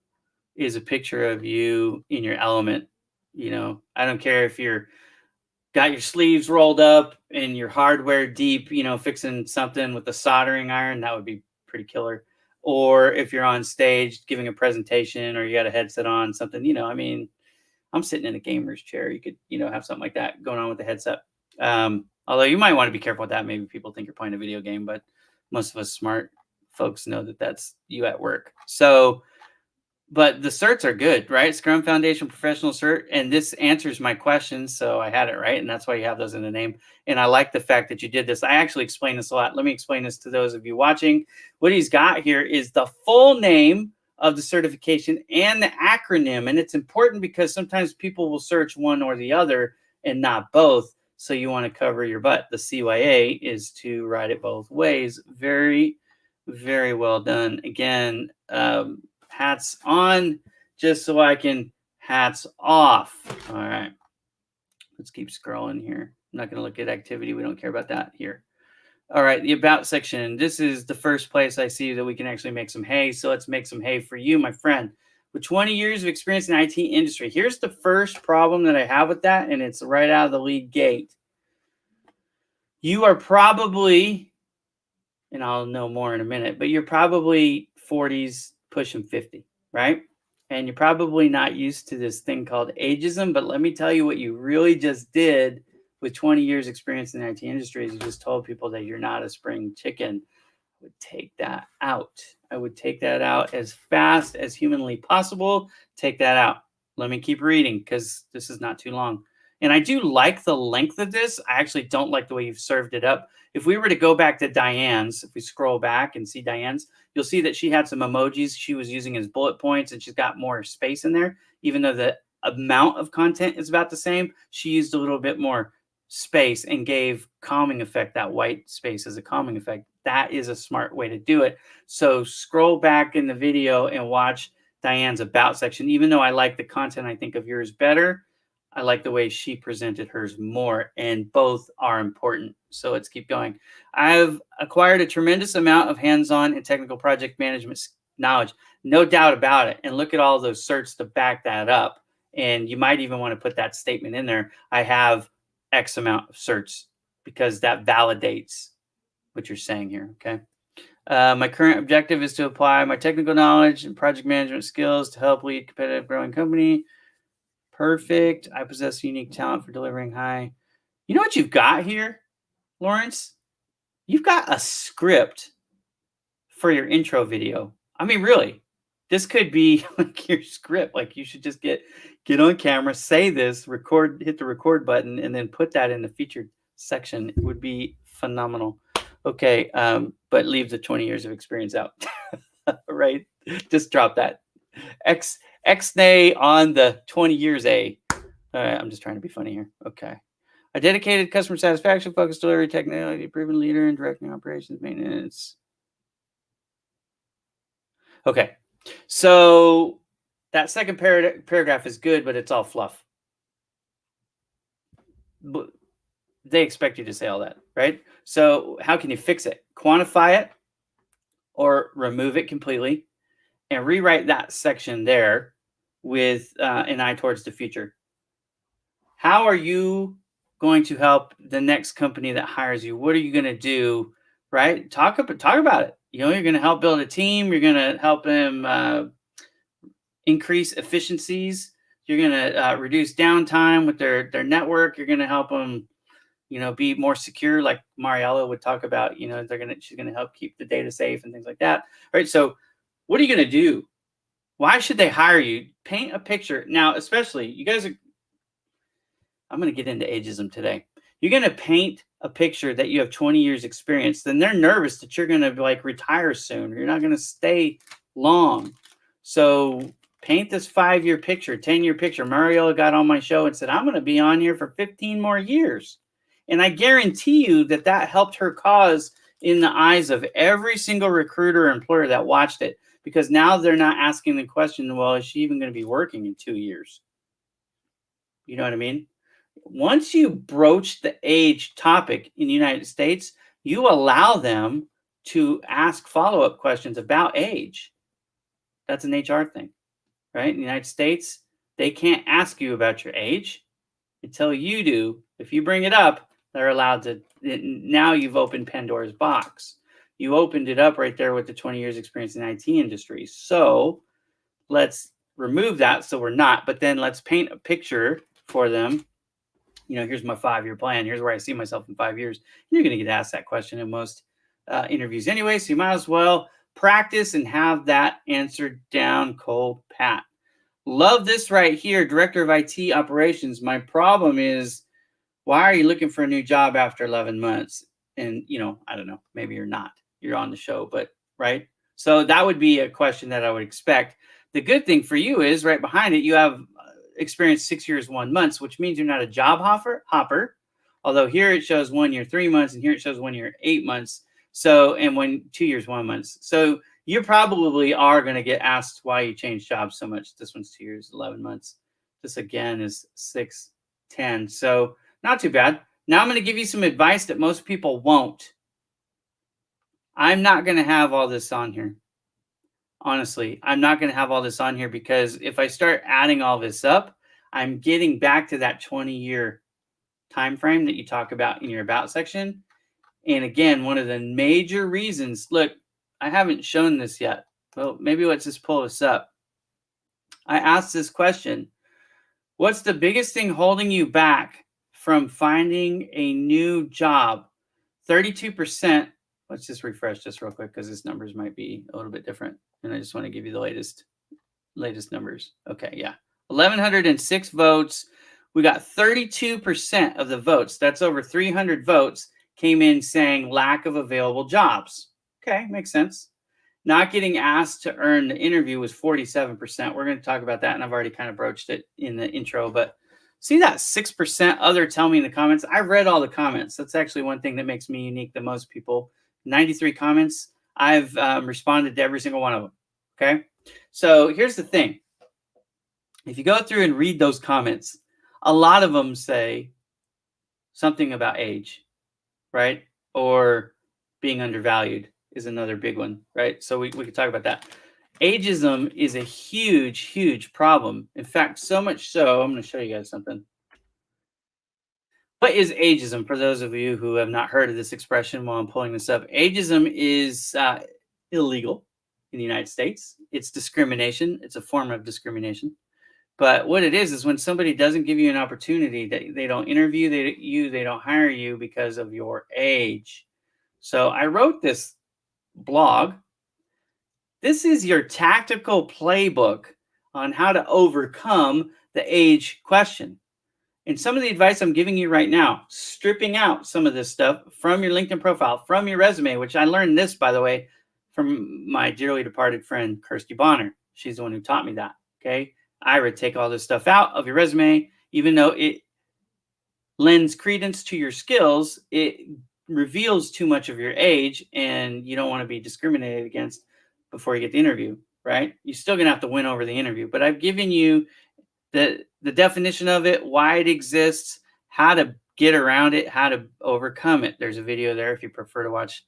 is a picture of you in your element. I don't care if you're got your sleeves rolled up and your hardware deep, fixing something with a soldering iron. That would be pretty killer. Or if you're on stage giving a presentation or you got a headset on, something, I'm sitting in a gamer's chair. You could, have something like that going on with the headset. Although you might want to be careful with that. Maybe people think you're playing a video game, but most of us smart folks know that that's you at work. So, but the certs are good, right? Scrum Foundation Professional Cert. And this answers my questions. So I had it right. And that's why you have those in the name. And I like the fact that you did this. I actually explain this a lot. Let me explain this to those of you watching. What he's got here is the full name of the certification and the acronym. And it's important because sometimes people will search one or the other and not both. So you want to cover your butt. The CYA is to write it both ways. Very, very well done. Again, hats on, just so I can hats off. All right, let's keep scrolling here. I'm not going to look at activity. We don't care about that here. All right, the about section. This is the first place I see that we can actually make some hay. So let's make some hay for you, my friend. With 20 years of experience in the IT industry, here's the first problem that I have with that, and it's right out of the lead gate. You are probably, and I'll know more in a minute, but you're probably 40s pushing 50, right? And you're probably not used to this thing called ageism, but let me tell you what you really just did with 20 years experience in the IT industry is you just told people that you're not a spring chicken. I would take that out. I would take that out as fast as humanly possible. Take that out. Let me keep reading because this is not too long. And I do like the length of this. I actually don't like the way you've served it up. If we were to go back to Diane's, if we scroll back and see Diane's, you'll see that she had some emojis she was using as bullet points, and she's got more space in there. Even though the amount of content is about the same, she used a little bit more space and gave calming effect, that white space as a calming effect. That is a smart way to do it. So scroll back in the video and watch Diane's about section. Even though I like the content, I think of yours better. I like the way she presented hers more, and both are important. So let's keep going. I've acquired a tremendous amount of hands-on and technical project management knowledge, no doubt about it. And look at all those certs to back that up. And you might even want to put that statement in there. I have X amount of certs because that validates what you're saying here. Okay. My current objective is to apply my technical knowledge and project management skills to help lead competitive growing company. Perfect. I possess unique talent for delivering high. You know what you've got here, Lawrence? You've got a script for your intro video. I mean, really, this could be like your script. Like you should just get on camera, say this, record, hit the record button, and then put that in the featured section. It would be phenomenal. Okay, but leave the 20 years of experience out. Right? Just drop that. X-nay on the 20 years A. All right, I'm just trying to be funny here. Okay. A dedicated customer satisfaction focused delivery technology proven leader in directing operations maintenance. Okay. So that second paragraph is good, but it's all fluff. But they expect you to say all that, right? So how can you fix it? Quantify it or remove it completely and rewrite that section there with an eye towards the future. How are you going to help the next company that hires you? What are you going to do? Right? Talk about it. You know, you're going to help build a team. You're going to help them increase efficiencies. You're going to reduce downtime with their network. You're going to help them, you know, be more secure, like Mariella would talk about. You know, she's going to help keep the data safe and things like that. Right? So, what are you going to do? Why should they hire you? Paint a picture. Now, especially you guys are. I'm going to get into ageism today. You're going to paint a picture that you have 20 years experience. Then they're nervous that you're going to like retire soon. Or you're not going to stay long. So paint this 5-year picture, 10-year picture. Mariella got on my show and said, I'm going to be on here for 15 more years. And I guarantee you that that helped her cause in the eyes of every single recruiter or employer that watched it. Because now they're not asking the question, well, is she even going to be working in 2 years? You know what I mean? Once you broach the age topic in the United States, you allow them to ask follow-up questions about age. That's an HR thing, right? In the United States, they can't ask you about your age until you do. If you bring it up, they're allowed to. Now you've opened Pandora's box. You opened it up right there with the 20 years experience in the IT industry. So let's remove that so we're not, but then let's paint a picture for them. You know, here's my 5-year plan. Here's where I see myself in 5 years. You're going to get asked that question in most interviews anyway, so you might as well practice and have that answered down cold pat. Love this right here, Director of IT Operations. My problem is, why are you looking for a new job after 11 months? And, you know, I don't know, maybe you're not. You're on the show, but right? So that would be a question that I would expect. The good thing for you is right behind it, you have experienced 6 years, 1 month, which means you're not a job hopper. Although here it shows 1 year, 3 months, and here it shows 1 year, 8 months. So, and 2 years, 1 month. So you probably are going to get asked why you changed jobs so much. This one's 2 years, 11 months. This again is 6, 10. So not too bad. Now I'm going to give you some advice that most people won't. I'm not going to have all this on here. Honestly, I'm not going to have all this on here because if I start adding all this up, I'm getting back to that 20-year time frame that you talk about in your about section. And again, one of the major reasons, look, I haven't shown this yet. Well, maybe let's just pull this up. I asked this question. What's the biggest thing holding you back from finding a new job? 32%. Let's just refresh this real quick because this numbers might be a little bit different. And I just want to give you the latest numbers. Okay, yeah. 1,106 votes. We got 32% of the votes. That's over 300 votes came in saying lack of available jobs. Okay, makes sense. Not getting asked to earn the interview was 47%. We're going to talk about that, and I've already kind of broached it in the intro, but see that 6% other tell me in the comments? I read all the comments. That's actually one thing that makes me unique than most people. 93 comments. I've responded to every single one of them. Okay. So here's the thing. If you go through and read those comments, a lot of them say something about age, right? Or being undervalued is another big one, right? So we could talk about that. Ageism is a huge, huge problem. In fact, so much so, I'm going to show you guys something. What is ageism? For those of you who have not heard of this expression while I'm pulling this up, ageism is illegal in the United States. It's discrimination. It's a form of discrimination. But what it is when somebody doesn't give you an opportunity, they don't interview they don't hire you because of your age. So I wrote this blog. This is your tactical playbook on how to overcome the age question. And some of the advice I'm giving you right now, stripping out some of this stuff from your LinkedIn profile, from your resume, which I learned this, by the way, from my dearly departed friend, Kirsty Bonner. She's the one who taught me that. Okay. Ira, take all this stuff out of your resume, even though it lends credence to your skills, it reveals too much of your age, and you don't want to be discriminated against before you get the interview, right? You're still going to have to win over the interview, but I've given you the definition of it, why it exists, how to get around it, how to overcome it. There's a video there if you prefer to watch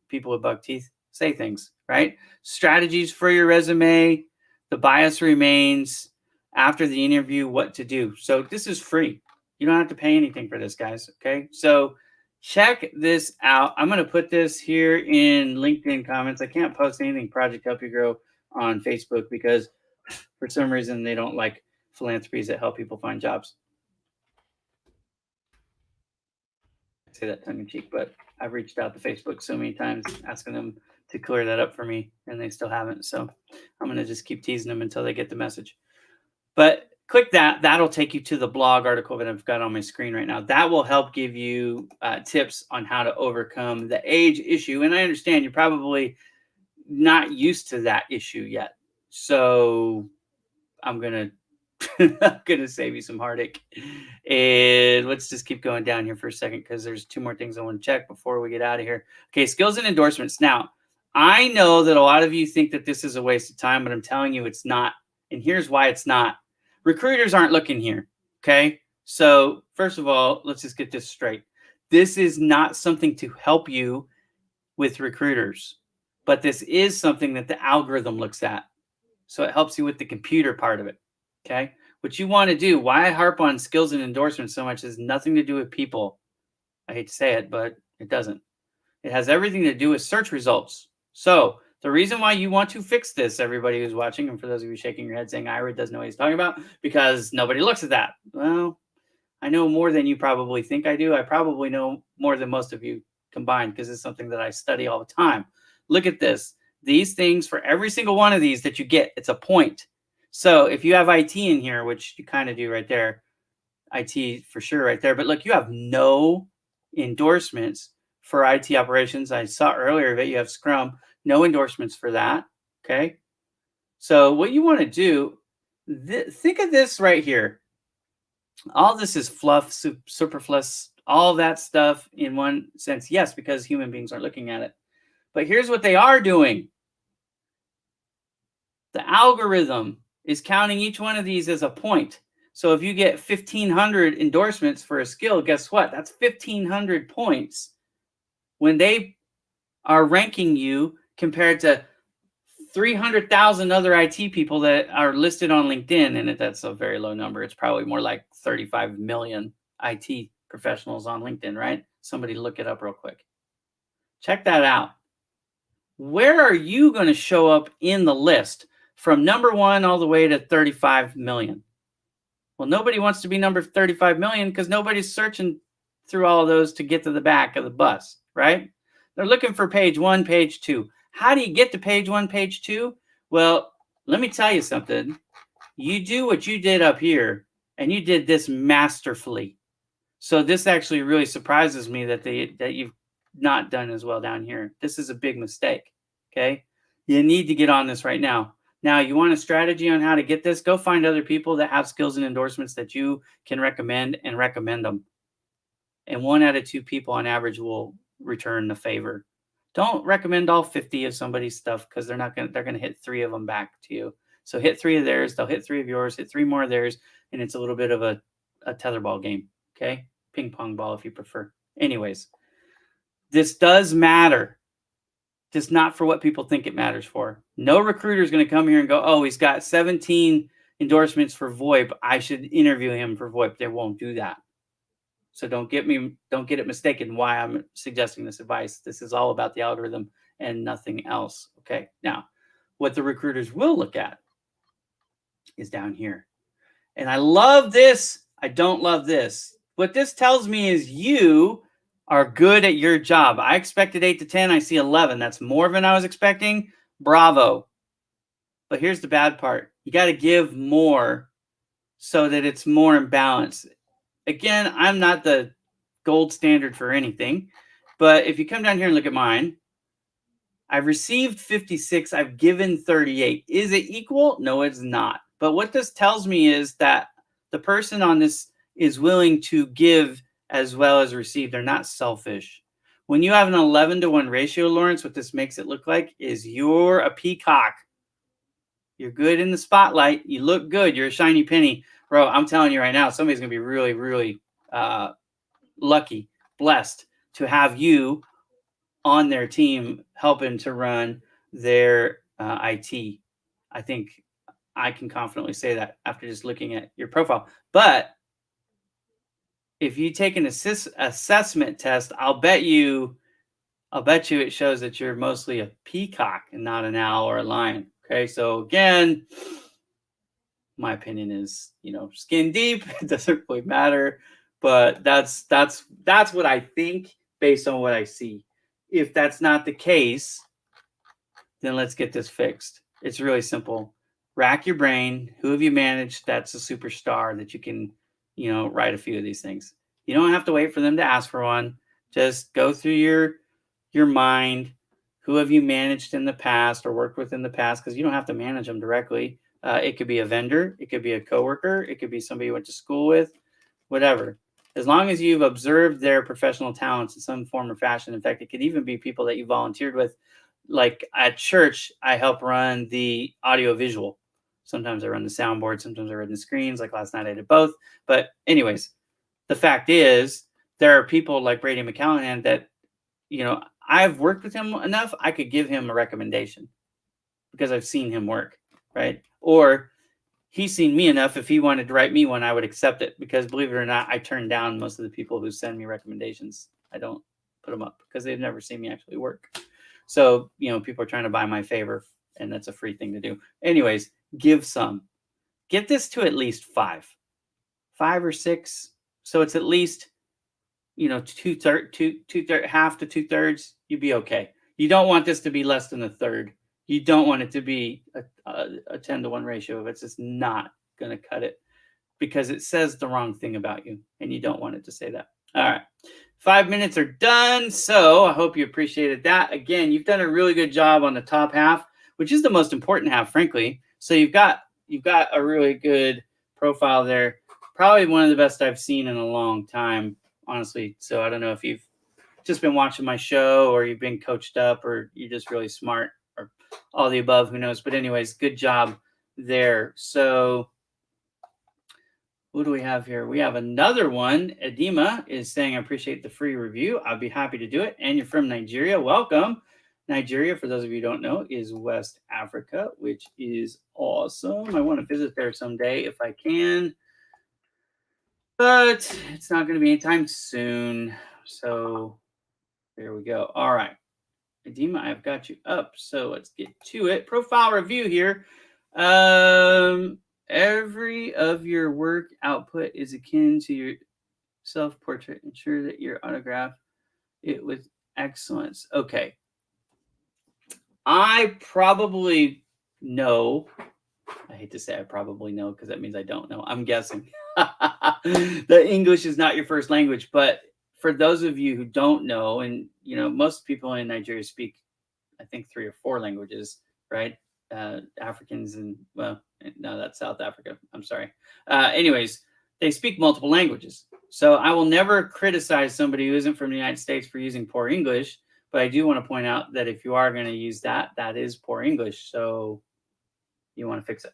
people with buck teeth say things, right? Strategies for your resume, the bias remains, after the interview, what to do. So this is free. You don't have to pay anything for this, guys, okay? So check this out. I'm going to put this here in LinkedIn comments. I can't post anything Project Help You Grow on Facebook because for some reason they don't like philanthropies that help people find jobs. I say that tongue in cheek, but I've reached out to Facebook so many times asking them to clear that up for me, and they still haven't. So I'm going to just keep teasing them until they get the message. But click that. That'll take you to the blog article that I've got on my screen right now. That will help give you tips on how to overcome the age issue. And I understand you're probably not used to that issue yet. So I'm going to save you some heartache. And let's just keep going down here for a second because there's two more things I want to check before we get out of here. Okay, skills and endorsements. Now, I know that a lot of you think that this is a waste of time, but I'm telling you it's not. And here's why it's not. Recruiters aren't looking here, okay? So first of all, let's just get this straight. This is not something to help you with recruiters, but this is something that the algorithm looks at. So it helps you with the computer part of it, okay? What you want to do, why I harp on skills and endorsements so much, has nothing to do with people. I hate to say it, but it doesn't. It has everything to do with search results. So the reason why you want to fix this, everybody who's watching, and for those of you shaking your head saying Ira doesn't know what he's talking about, because nobody looks at that. Well, I know more than you probably think I do. I probably know more than most of you combined because it's something that I study all the time. Look at this. These things, for every single one of these that you get, it's a point. So if you have IT in here, which you kind of do right there, IT for sure right there. But look, you have no endorsements for IT operations. I saw earlier that you have Scrum. No endorsements for that, okay? So what you want to do, think of this right here. All this is fluff, superfluous, all that stuff in one sense. Yes, because human beings are looking at it. But here's what they are doing. The algorithm is counting each one of these as a point. So if you get 1,500 endorsements for a skill, guess what? That's 1,500 points when they are ranking you compared to 300,000 other IT people that are listed on LinkedIn. And that's a very low number. It's probably more like 35 million IT professionals on LinkedIn, right? Somebody look it up real quick. Check that out. Where are you going to show up in the list from number 1 all the way to 35 million? Well, nobody wants to be number 35 million because nobody's searching through all of those to get to the back of the bus, right? They're looking for page 1, page 2. How do you get to page 1, page 2? Well, let me tell you something. You do what you did up here, and you did this masterfully. So this actually really surprises me that you've not done as well down here. This is a big mistake, okay? You need to get on this right now. Now, you want a strategy on how to get this? Go find other people that have skills and endorsements that you can recommend and recommend them. And 1 out of 2 people on average will return the favor. Don't recommend all 50 of somebody's stuff because they're going to hit 3 of them back to you. So hit 3 of theirs, they'll hit 3 of yours, hit 3 more of theirs, and it's a little bit of a tetherball game, okay? Ping pong ball if you prefer. Anyways, this does matter. Just not for what people think it matters for. No recruiter is going to come here and go, oh, he's got 17 endorsements for VoIP. I should interview him for VoIP. They won't do that. So don't get it mistaken why I'm suggesting this advice. This is all about the algorithm and nothing else. Okay. Now, what the recruiters will look at is down here. And I love this. I don't love this. What this tells me is you are good at your job. I expected 8 to 10. I see 11. That's more than I was expecting. Bravo. But here's the bad part. You got to give more so that it's more in balance. Again, I'm not the gold standard for anything, but if you come down here and look at mine, I've received 56, I've given 38. Is it equal? No, it's not. But what this tells me is that the person on this is willing to give as well as receive. They're not selfish. When you have an 11-to-1 ratio, Lawrence, what this makes it look like is you're a peacock. You're good in the spotlight. You look good. You're a shiny penny. Bro, I'm telling you right now, somebody's going to be really, really lucky, blessed to have you on their team helping to run their IT. I think I can confidently say that after just looking at your profile. But if you take an assessment test, I'll bet you it shows that you're mostly a peacock and not an owl or a lion. Okay, so again, my opinion is, skin deep. It doesn't really matter, but that's what I think based on what I see. If that's not the case, then let's get this fixed. It's really simple. Rack your brain. Who have you managed that's a superstar that you can, write a few of these things? You don't have to wait for them to ask for one. Just go through your mind. Who have you managed in the past or worked with in the past? Because you don't have to manage them directly. It could be a vendor. It could be a coworker. It could be somebody you went to school with, whatever. As long as you've observed their professional talents in some form or fashion. In fact, it could even be people that you volunteered with. Like at church, I help run the audio visual. Sometimes I run the soundboard. Sometimes I run the screens. Like last night I did both. But anyways, the fact is there are people like Brady McCallahan that, I've worked with him enough. I could give him a recommendation because I've seen him work, right? Or he's seen me enough. If he wanted to write me one, I would accept it because believe it or not, I turn down most of the people who send me recommendations. I don't put them up because they've never seen me actually work. So, people are trying to buy my favor and that's a free thing to do. Anyways, give some. Get this to at least 5 or 6. So it's at least, half to 2/3. You'd be okay. You don't want this to be less than a third. You don't want it to be a 10-to-1 ratio. It's just not going to cut it because it says the wrong thing about you and you don't want it to say that. All right. 5 minutes are done. So I hope you appreciated that. Again, you've done a really good job on the top half, which is the most important half, frankly. So you've got a really good profile there. Probably one of the best I've seen in a long time, honestly. So I don't know if you've just been watching my show or you've been coached up or you're just really smart or all the above, who knows. But anyways, good job there. So who do we have here? We have another one. Edema is saying, I appreciate the free review. I'll be happy to do it. And you're from Nigeria. Welcome. Nigeria, for those of you who don't know, is West Africa, which is awesome. I want to visit there someday if I can. But it's not going to be anytime soon. So there we go. All right. Edema, I've got you up. So let's get to it. Profile review here. Every of your work output is akin to your self-portrait. Ensure that your autograph it with excellence. Okay. I probably know. I hate to say I probably know because that means I don't know. I'm guessing. The English is not your first language, but for those of you who don't know, and most people in Nigeria speak, I think 3 or 4 languages, right? Africans and no, that's South Africa. I'm sorry. Anyways, they speak multiple languages. So I will never criticize somebody who isn't from the United States for using poor English, but I do want to point out that if you are going to use that is poor English. So you want to fix it.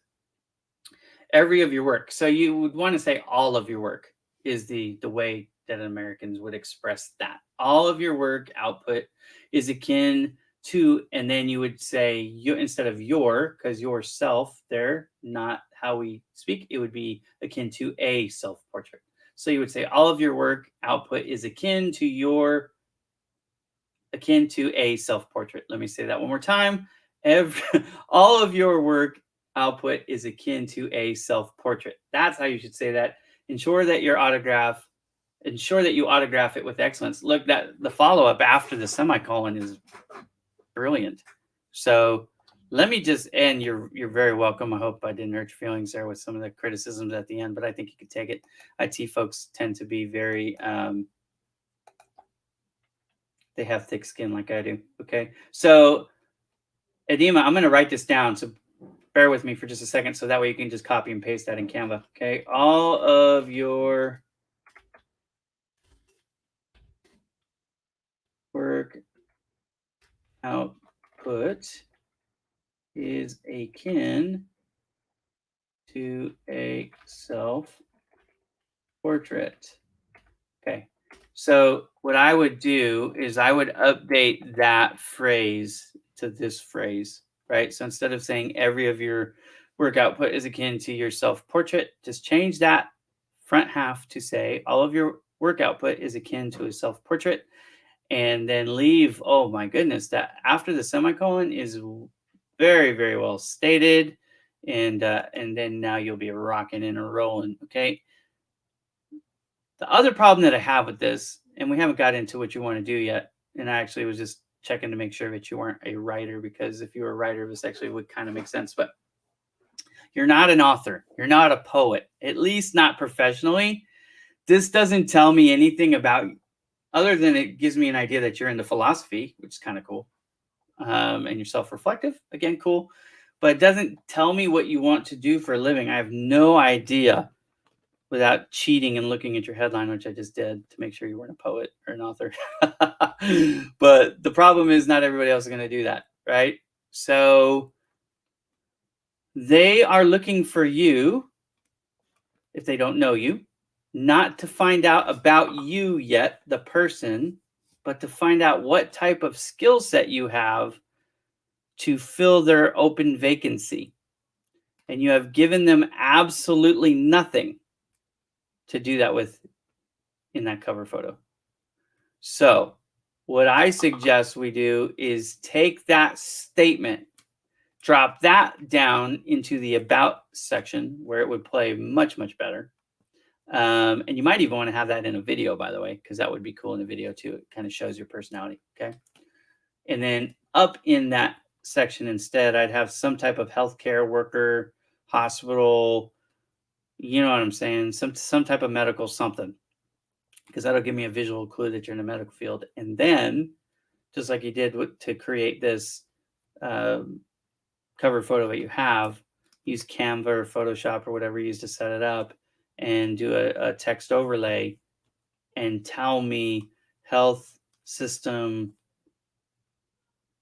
Every of your work. So you would want to say all of your work is the way that Americans would express that. All of your work output is akin to, and then you would say you instead of your, because yourself there, not how we speak, it would be akin to a self-portrait. So you would say all of your work output is akin to a self-portrait. Let me say that one more time. All of your work output is akin to a self-portrait. That's how you should say that. Ensure that you autograph it with excellence. Look, that the follow-up after the semicolon is brilliant. So let me just end. You're very welcome. I hope I didn't hurt your feelings there with some of the criticisms at the end, but I think you could take it. IT folks tend to be very they have thick skin like I do. Okay. So Edema, I'm going to write this down. So bear with me for just a second. So that way you can just copy and paste that in Canva. Okay. All of your work output is akin to a self-portrait. Okay. So what I would do is I would update that phrase to this phrase, right? So instead of saying every of your work output is akin to your self-portrait, just change that front half to say all of your work output is akin to a self-portrait, and then leave, oh my goodness, that after the semicolon is very, very well stated. And then now you'll be rocking and rolling. Okay. The other problem that I have with this, and we haven't got into what you want to do yet, and I actually was just checking to make sure that you weren't a writer, because if you were a writer, this actually would kind of make sense. But you're not an author. You're not a poet, at least not professionally. This doesn't tell me anything about you, other than it gives me an idea that you're into philosophy, which is kind of cool. And you're self-reflective, again, cool. But it doesn't tell me what you want to do for a living. I have no idea, without cheating and looking at your headline, which I just did to make sure you weren't a poet or an author. But the problem is not everybody else is going to do that, right? So they are looking for you, if they don't know you, not to find out about you yet, the person, but to find out what type of skill set you have to fill their open vacancy. And you have given them absolutely nothing to do that with in that cover photo. So what I suggest we do is take that statement, drop that down into the about section where it would play much, much better. And you might even want to have that in a video, by the way, because that would be cool in a video too. It kind of shows your personality. Okay. And then up in that section instead, I'd have some type of healthcare worker, hospital, you know what I'm saying? Some type of medical something, because that'll give me a visual clue that you're in the medical field. And then, just like you did to create this cover photo that you have, use Canva or Photoshop or whatever you use to set it up, and do a text overlay and tell me health system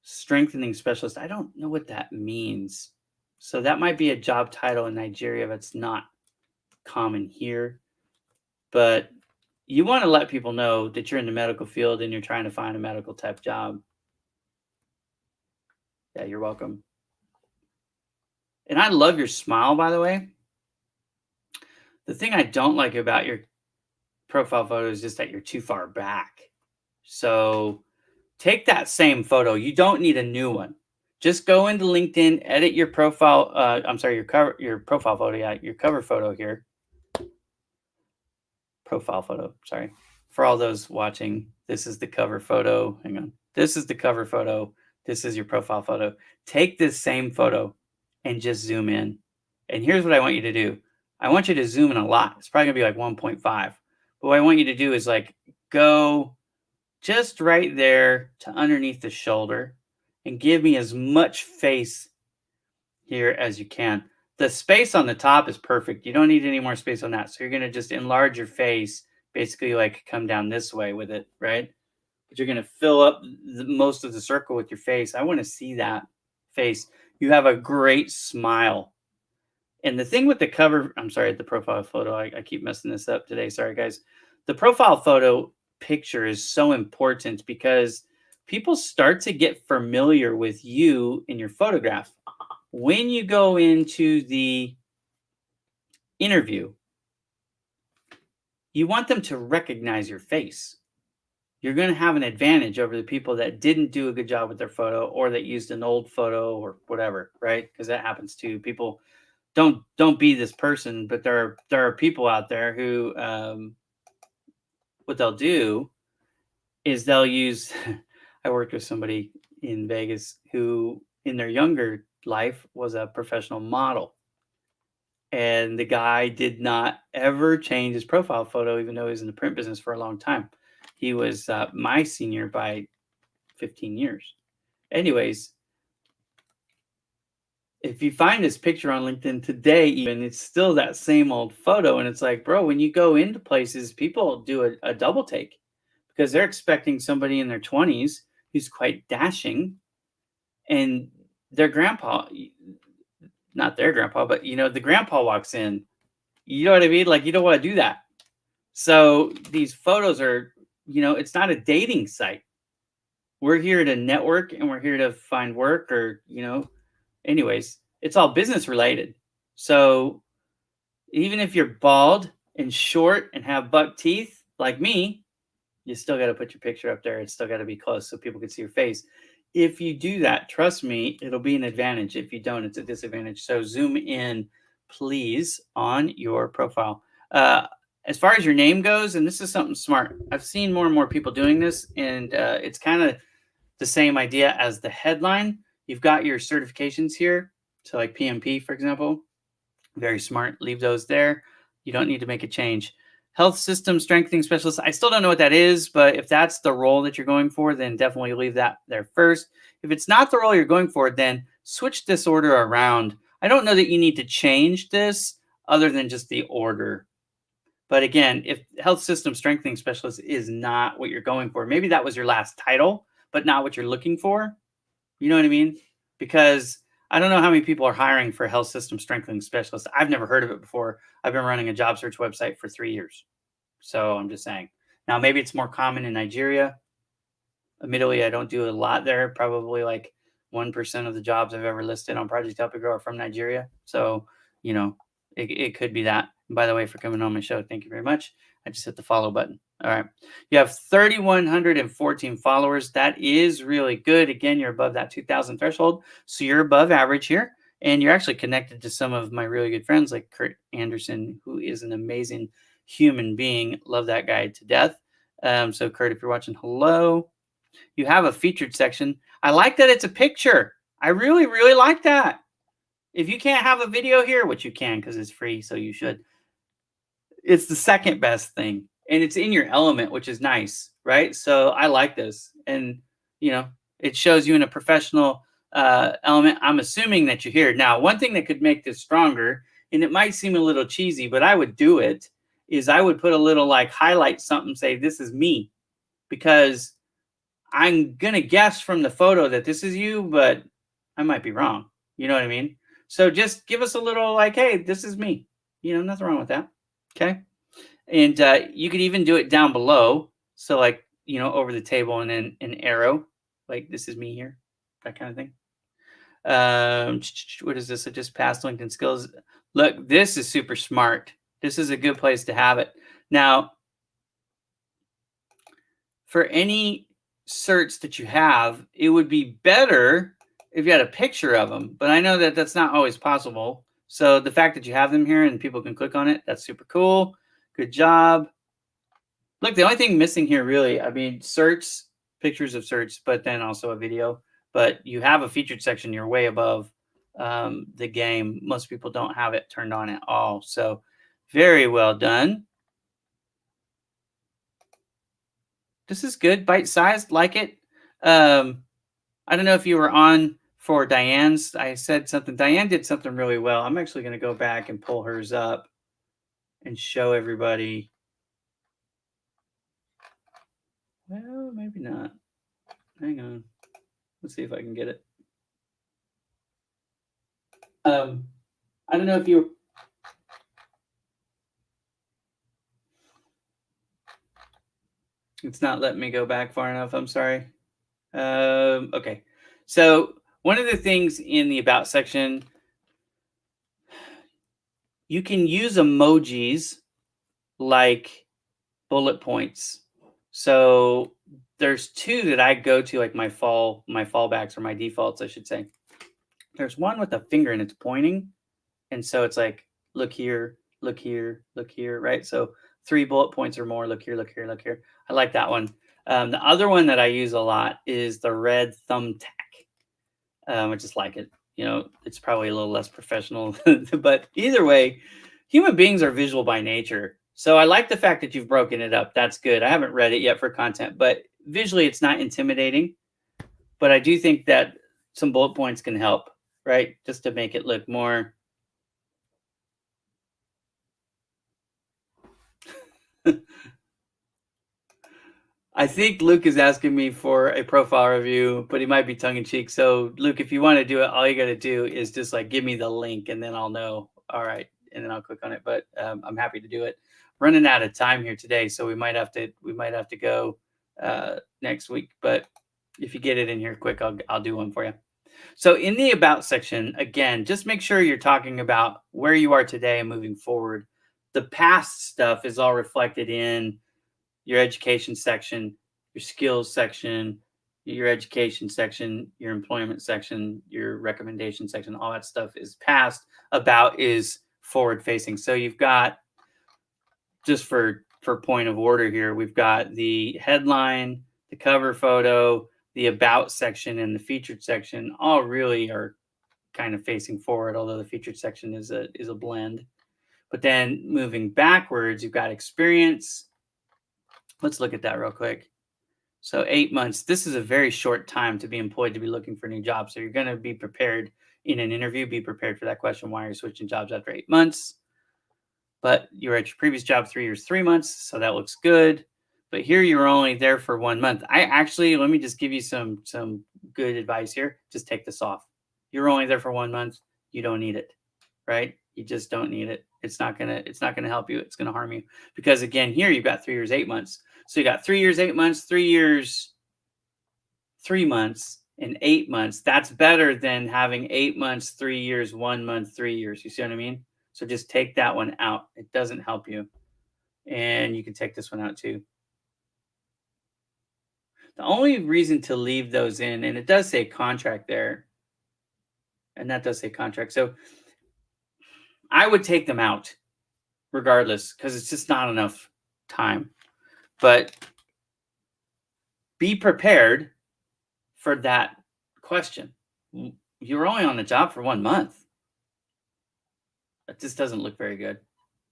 strengthening specialist. I don't know what that means. So that might be a job title in Nigeria that's not common here. But you want to let people know that you're in the medical field and you're trying to find a medical type job. Yeah, you're welcome. And I love your smile, by the way. The thing I don't like about your profile photo is just that you're too far back. So take that same photo. You don't need a new one. Just go into LinkedIn, edit your profile. Your profile photo. Yeah, your cover photo here. Profile photo. Sorry. For all those watching, this is the cover photo. Hang on. This is the cover photo. This is your profile photo. Take this same photo and just zoom in. And here's what I want you to do. I want you to zoom in a lot. It's probably gonna be like 1.5. But what I want you to do is like go just right there to underneath the shoulder and give me as much face here as you can. The space on the top is perfect. You don't need any more space on that. So you're going to just enlarge your face, basically like come down this way with it, right? But you're going to fill up most of the circle with your face. I want to see that face. You have a great smile. And the thing with the cover, the profile photo, I keep messing this up today. Sorry, guys. The profile photo picture is so important because people start to get familiar with you in your photograph. When you go into the interview, you want them to recognize your face. You're going to have an advantage over the people that didn't do a good job with their photo or that used an old photo or whatever, right? Because that happens too. People don't be this person, but there are people out there who what they'll do is they'll use. I worked with somebody in Vegas who, in their younger life, was a professional model, and the guy did not ever change his profile photo, even though he was in the print business for a long time. He was my senior by 15 years. Anyways, if you find this picture on LinkedIn today, even it's still that same old photo. And it's like, bro, when you go into places, people do a double take because they're expecting somebody in their 20s who's quite dashing, and their grandpa, not their grandpa, but the grandpa walks in. You know what I mean? Like, you don't want to do that. So these photos are, it's not a dating site. We're here to network and we're here to find work or, anyways, it's all business related. So even if you're bald and short and have buck teeth like me, you still got to put your picture up there. It's still got to be close so people can see your face. If you do that, trust me, it'll be an advantage. If you don't, it's a disadvantage. So zoom in, please, on your profile. As far as your name goes, and this is something smart, I've seen more and more people doing this, and it's kind of the same idea as the headline. You've got your certifications here. So like PMP, for example, very smart. Leave those there. You don't need to make a change. Health system strengthening specialist. I still don't know what that is, but if that's the role that you're going for, then definitely leave that there first. If it's not the role you're going for, then switch this order around. I don't know that you need to change this other than just the order. But again, if health system strengthening specialist is not what you're going for, maybe that was your last title, but not what you're looking for. You know what I mean? Because I don't know how many people are hiring for a health system strengthening specialist. I've never heard of it before. I've been running a job search website for 3 years. So I'm just saying. Now, maybe it's more common in Nigeria. Admittedly, I don't do a lot there. Probably like 1% of the jobs I've ever listed on Project Help It Grow are from Nigeria. So, it could be that. And by the way, for coming on my show, thank you very much. I just hit the follow button. All right. You have 3,114 followers. That is really good. Again, you're above that 2,000 threshold. So you're above average here. And you're actually connected to some of my really good friends like Kurt Anderson, who is an amazing human being. Love that guy to death. So Kurt, if you're watching, hello. You have a featured section. I like that it's a picture. I really, really like that. If you can't have a video here, which you can because it's free, so you should, it's the second best thing. And it's in your element, which is nice, right? So I like this. And, it shows you in a professional element. I'm assuming that you're here. Now, one thing that could make this stronger, and it might seem a little cheesy, but I would do it, is I would put a little like highlight something, say, this is me. Because I'm going to guess from the photo that this is you, but I might be wrong. You know what I mean? So just give us a little like, hey, this is me. Nothing wrong with that. Okay. And you could even do it down below. So like, over the table and then an arrow, like this is me here, that kind of thing. What is this? I just passed LinkedIn skills. Look, this is super smart. This is a good place to have it. Now, for any certs that you have, it would be better if you had a picture of them, but I know that that's not always possible. So the fact that you have them here and people can click on it, that's super cool. Good job. Look, the only thing missing here really, certs, pictures of certs, but then also a video. But you have a featured section, you're way above the game. Most people don't have it turned on at all. So very well done. This is good, bite-sized, like it. I don't know if you were on for Diane's. I said something. Diane did something really well. I'm actually going to go back and pull hers up and show everybody. Well, maybe not. Hang on. Let's see if I can get it. I don't know if you... It's not letting me go back far enough. I'm sorry. Okay. So one of the things in the About section, you can use emojis like bullet points. So there's two that I go to, like my fallbacks or my defaults, I should say. There's one with a finger and it's pointing. And so it's like, look here, look here, look here, right? So 3 bullet points or more, look here, look here, look here. I like that one. The other one that I use a lot is the red thumbtack. I just like it. You know, it's probably a little less professional, but either way, human beings are visual by nature. So I like the fact that you've broken it up. That's good. I haven't read it yet for content, but visually it's not intimidating. But I do think that some bullet points can help, right? Just to make it look more. I think Luke is asking me for a profile review, but he might be tongue in cheek. So, Luke, if you want to do it, all you got to do is just like give me the link, and then I'll know. All right, and then I'll click on it. But I'm happy to do it. Running out of time here today, so we might have to go next week. But if you get it in here quick, I'll do one for you. So in the about section, again, just make sure you're talking about where you are today and moving forward. The past stuff is all reflected in your education section, your skills section, your education section, your employment section, your recommendation section. All that stuff is past. About is forward facing. So you've got, just for point of order here, we've got the headline, the cover photo, the about section, and the featured section. All really are kind of facing forward, although the featured section is a blend. But then moving backwards, you've got experience. Let's look at that real quick. So 8 months, this is a very short time to be employed, to be looking for a new job. So you're going to be prepared in an interview, be prepared for that question, why are you switching jobs after 8 months? But you were at your previous job 3 years, 3 months. So that looks good. But here you were only there for 1 month. Let me just give you some good advice here. Just take this off. You're only there for 1 month. You don't need it, right? You just don't need it. It's not gonna help you. It's gonna harm you. Because again, here you've got 3 years, 8 months. So you got 3 years, 8 months, 3 years, 3 months, and 8 months. That's better than having 8 months, 3 years, 1 month, 3 years. You see what I mean? So just take that one out. It doesn't help you. And you can take this one out too. The only reason to leave those in, and it does say contract there, and that does say contract. So I would take them out regardless, because it's just not enough time. But be prepared for that question. You're only on the job for 1 month. That just doesn't look very good,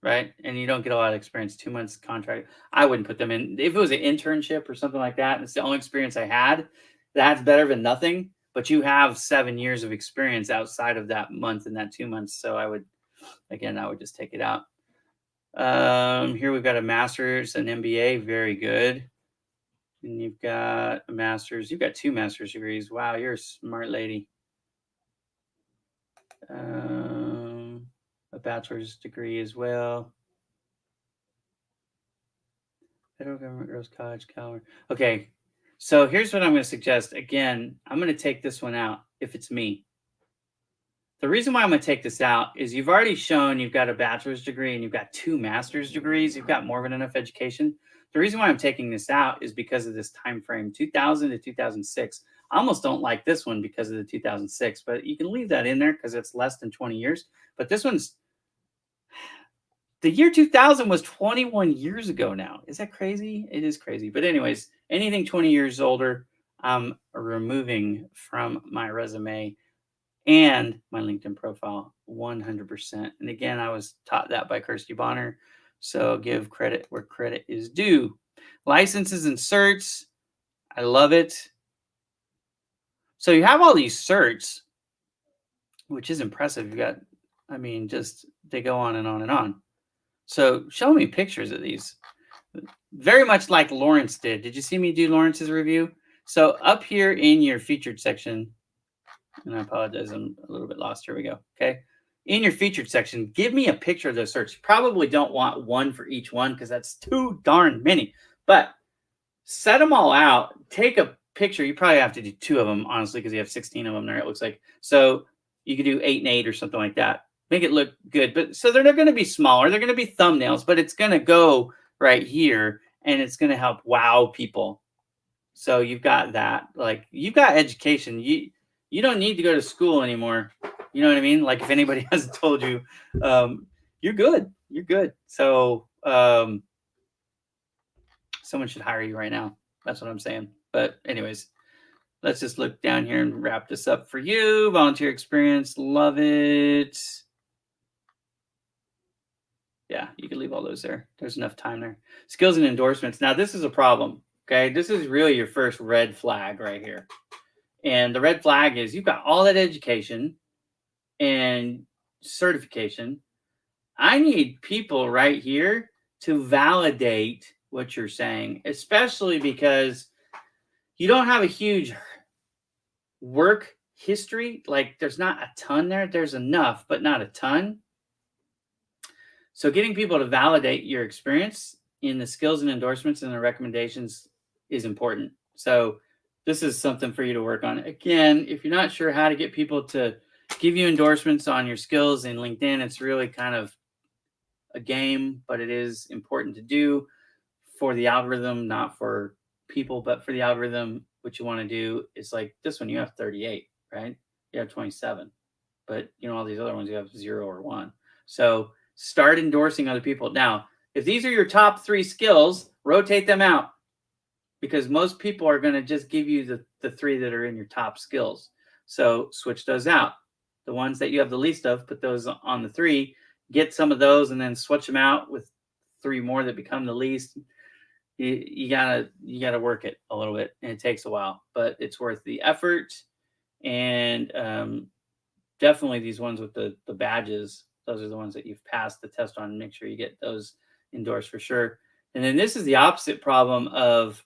right? And you don't get a lot of experience. 2 months contract, I wouldn't put them in. If it was an internship or something like that, and it's the only experience I had, that's better than nothing. But you have 7 years of experience outside of that month and that 2 months. So I would just take it out. Here we've got a master's, an MBA, very good. And you've got a master's. You've got 2 master's degrees. Wow, you're a smart lady. A bachelor's degree as well. Federal Government Girls College, Calvert. Okay, so here's what I'm going to suggest. Again, I'm going to take this one out if it's me. The reason why I'm going to take this out is you've already shown you've got a bachelor's degree and you've got 2 master's degrees. You've got more than enough education. The reason why I'm taking this out is because of this time frame, 2000 to 2006. I almost don't like this one because of the 2006, but you can leave that in there because it's less than 20 years. But this one's, the year 2000 was 21 years ago now. Is that crazy? It is crazy. But anyways, anything 20 years older, I'm removing from my resume and my LinkedIn profile 100%. And again, I was taught that by Kirsty Bonner. So give credit where credit is due. Licenses and certs. I love it. So you have all these certs, which is impressive. You got, just they go on and on and on. So show me pictures of these. Very much like Lawrence did. Did you see me do Lawrence's review? So up here in your featured section, and I apologize, I'm a little bit lost. Here we go. Okay. In your featured section, give me a picture of those certs. You probably don't want one for each one because that's too darn many. But set them all out. Take a picture. You probably have to do 2 of them, honestly, because you have 16 of them there, it looks like. So you could do 8 and 8 or something like that. Make it look good. But so they're going to be smaller. They're going to be thumbnails, but it's going to go right here. and it's going to help wow people. So you've got that. Like, you've got education. You don't need to go to school anymore. You know what I mean? Like, if anybody hasn't told you, you're good. You're good. So someone should hire you right now. That's what I'm saying. But anyways, let's just look down here and wrap this up for you. Volunteer experience, love it. Yeah, you can leave all those there. There's enough time there. Skills and endorsements. Now, this is a problem. Okay, this is really your first red flag right here. And the red flag is you've got all that education and certification. I need people right here to validate what you're saying, especially because you don't have a huge work history. Like, there's not a ton there. There's enough, but not a ton. So getting people to validate your experience in the skills and endorsements and the recommendations is important. So this is something for you to work on. Again, if you're not sure how to get people to give you endorsements on your skills in LinkedIn, it's really kind of a game, but it is important to do for the algorithm, not for people, but for the algorithm. What you want to do is, like this one, you have 38, right? You have 27, but all these other ones you have 0 or 1. So start endorsing other people. Now, if these are your top 3 skills, rotate them out, because most people are going to just give you the 3 that are in your top skills. So switch those out. The ones that you have the least of, put those on the 3, get some of those, and then switch them out with 3 more that become the least. You gotta work it a little bit, and it takes a while, but it's worth the effort. And definitely these ones with the badges, those are the ones that you've passed the test on. Make sure you get those endorsed for sure. And then this is the opposite problem of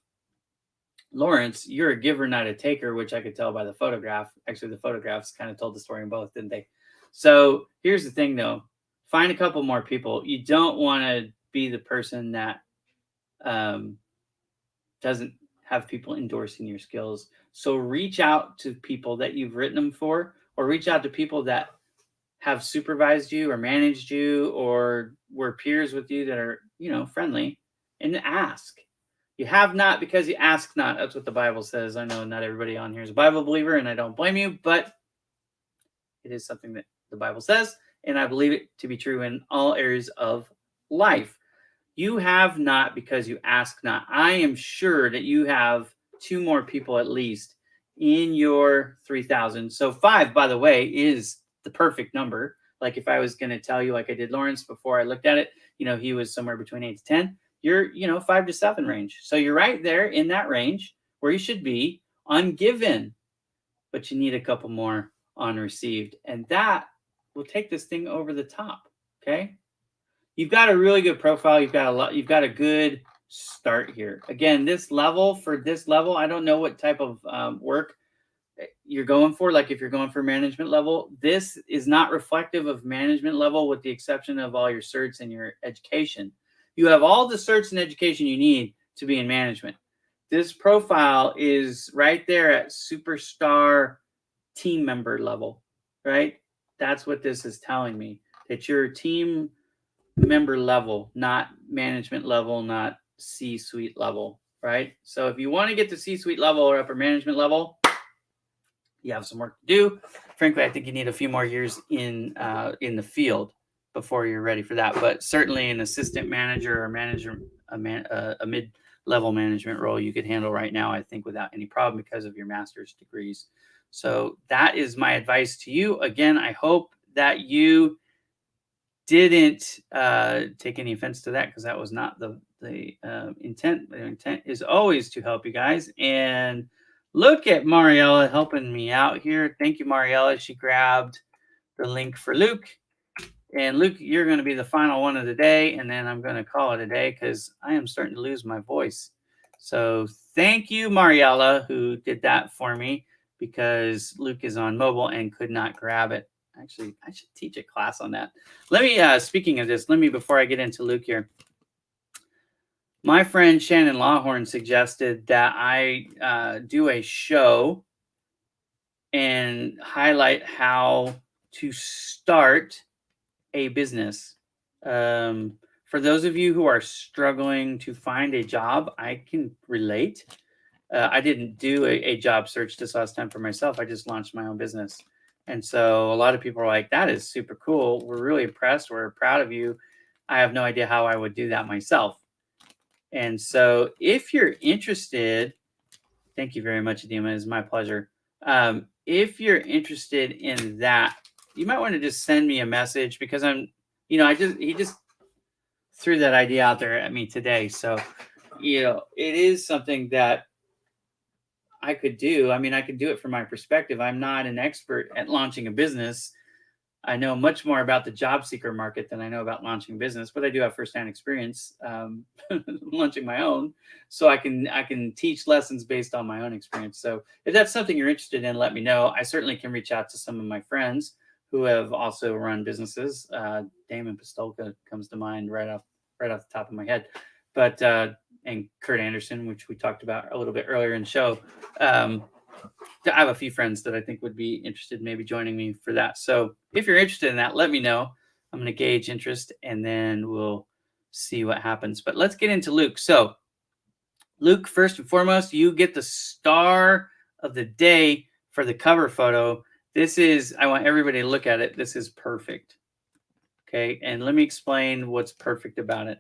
Lawrence. You're a giver, not a taker, which I could tell by the photograph. Actually, the photographs kind of told the story in both, didn't they? So here's the thing, though. Find a couple more people. You don't want to be the person that doesn't have people endorsing your skills. So reach out to people that you've written them for, or reach out to people that have supervised you or managed you or were peers with you that are, friendly, and ask. You have not because you ask not. That's what the Bible says. I know not everybody on here is a Bible believer, and I don't blame you, but it is something that the Bible says, and I believe it to be true in all areas of life. You have not because you ask not. I am sure that you have 2 more people at least in your 3,000. So 5, by the way, is the perfect number. Like, if I was going to tell you, like I did Lawrence before I looked at it, he was somewhere between 8 to 10. You're, 5 to 7 range. So you're right there in that range where you should be on given, but you need a couple more on received. And that will take this thing over the top. Okay. You've got a really good profile. You've got a good start here. Again, this level, I don't know what type of work you're going for. Like, if you're going for management level, this is not reflective of management level, with the exception of all your certs and your education. You have all the certs and education you need to be in management. This profile is right there at superstar team member level, right? That's what this is telling me, that you're team member level, not management level, not C-suite level, right? So if you want to get to C-suite level or upper management level, you have some work to do. Frankly, I think you need a few more years in the field before you're ready for that. But certainly an assistant manager or manager, a mid-level management role you could handle right now, I think, without any problem, because of your master's degrees. So that is my advice to you. Again, I hope that you didn't take any offense to that, because that was not the intent. The intent is always to help you guys. And look at Mariella helping me out here. Thank you, Mariella. She grabbed the link for Luke. And Luke, you're going to be the final one of the day, and then I'm going to call it a day, because I am starting to lose my voice. So thank you, Mariella, who did that for me, because Luke is on mobile and could not grab it. Actually, I should teach a class on that. Let me, speaking of this, before I get into Luke here, my friend Shannon Lawhorn suggested that I do a show and highlight how to start a business. For those of you who are struggling to find a job, I can relate. I didn't do a job search this last time for myself. I just launched my own business. And so a lot of people are like, that is super cool. We're really impressed. We're proud of you. I have no idea how I would do that myself. And so if you're interested, thank you very much, Adima. It's my pleasure. If you're interested in that, you might want to just send me a message because he just threw that idea out there at me today. So, it is something that I could do. I mean, I could do it from my perspective. I'm not an expert at launching a business. I know much more about the job seeker market than I know about launching a business, but I do have firsthand experience launching my own, so I can teach lessons based on my own experience. So if that's something you're interested in, let me know. I certainly can reach out to some of my friends who have also run businesses. Damon Pistolka comes to mind right off the top of my head, but and Kurt Anderson, which we talked about a little bit earlier in the show. I have a few friends that I think would be interested in maybe joining me for that. So if you're interested in that, let me know. I'm going to gauge interest and then we'll see what happens. But let's get into Luke. So Luke, first and foremost, you get the star of the day for the cover photo. I want everybody to look at it. This is perfect. Okay. And let me explain what's perfect about it.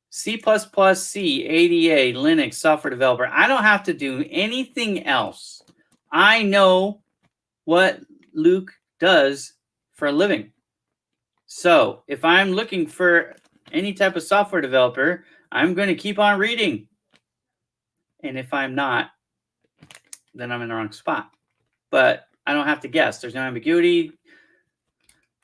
C++, C, ADA, Linux, software developer. I don't have to do anything else. I know what Luke does for a living. So if I'm looking for any type of software developer, I'm going to keep on reading. And if I'm not, then I'm in the wrong spot. But I don't have to guess. There's no ambiguity.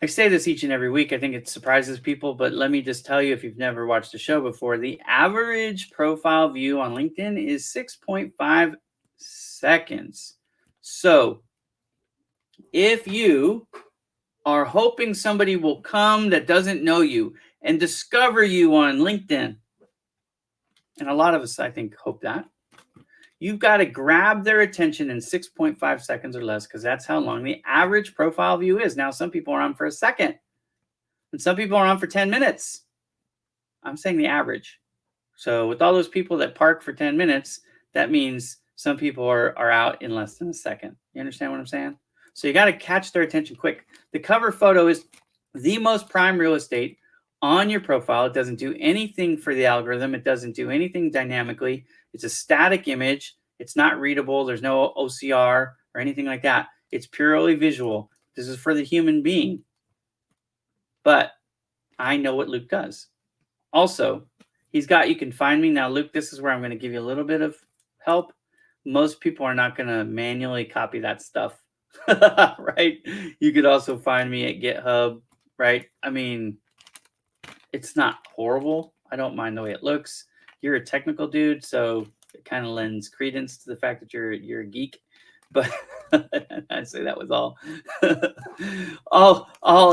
I say this each and every week. I think it surprises people, but let me just tell you, if you've never watched the show before, the average profile view on LinkedIn is 6.5 seconds. So if you are hoping somebody will come that doesn't know you and discover you on LinkedIn, and a lot of us, I think, hope that, you've got to grab their attention in 6.5 seconds or less, because that's how long the average profile view is. Now, some people are on for a second, and some people are on for 10 minutes. I'm saying the average. So with all those people that park for 10 minutes, that means some people are out in less than a second. You understand what I'm saying? So you got to catch their attention quick. The cover photo is the most prime real estate on your profile. It doesn't do anything for the algorithm. It doesn't do anything dynamically. It's a static image. It's not readable. There's no OCR or anything like that. It's purely visual. This is for the human being. But I know what Luke does. Also, you can find me. Now, Luke, this is where I'm going to give you a little bit of help. Most people are not going to manually copy that stuff, right? You could also find me at GitHub, right? I mean, it's not horrible. I don't mind the way it looks. You're a technical dude, so it kind of lends credence to the fact that you're a geek. But I say that with all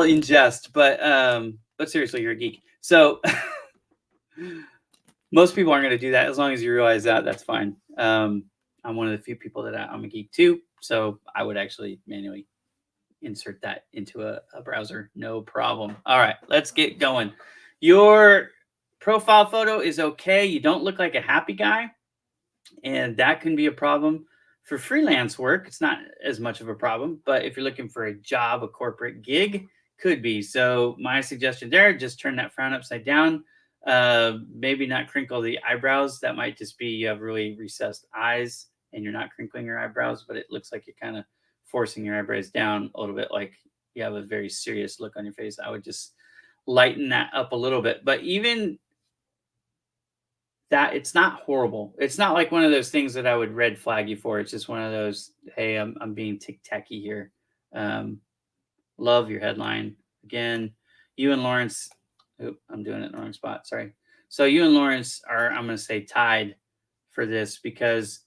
in jest. But seriously, you're a geek. So most people aren't going to do that. As long as you realize that, that's fine. I'm one of the few people that I'm a geek too. So I would actually manually insert that into a browser. No problem. All right, let's get going. Your profile photo is okay. You don't look like a happy guy, and that can be a problem. For freelance work, it's not as much of a problem, but if you're looking for a job, a corporate gig, could be. So my suggestion there, just turn that frown upside down. Maybe not crinkle the eyebrows. That might just be you have really recessed eyes and you're not crinkling your eyebrows, but it looks like you're kind of forcing your eyebrows down a little bit, like you have a very serious look on your face. I would just lighten that up a little bit. But even that, it's not horrible. It's not like one of those things that I would red flag you for. It's just one of those, hey, I'm being tic-tacky here. Love your headline. Again, you and Lawrence, I'm doing it in the wrong spot, sorry. So you and Lawrence are, I'm going to say, tied for this because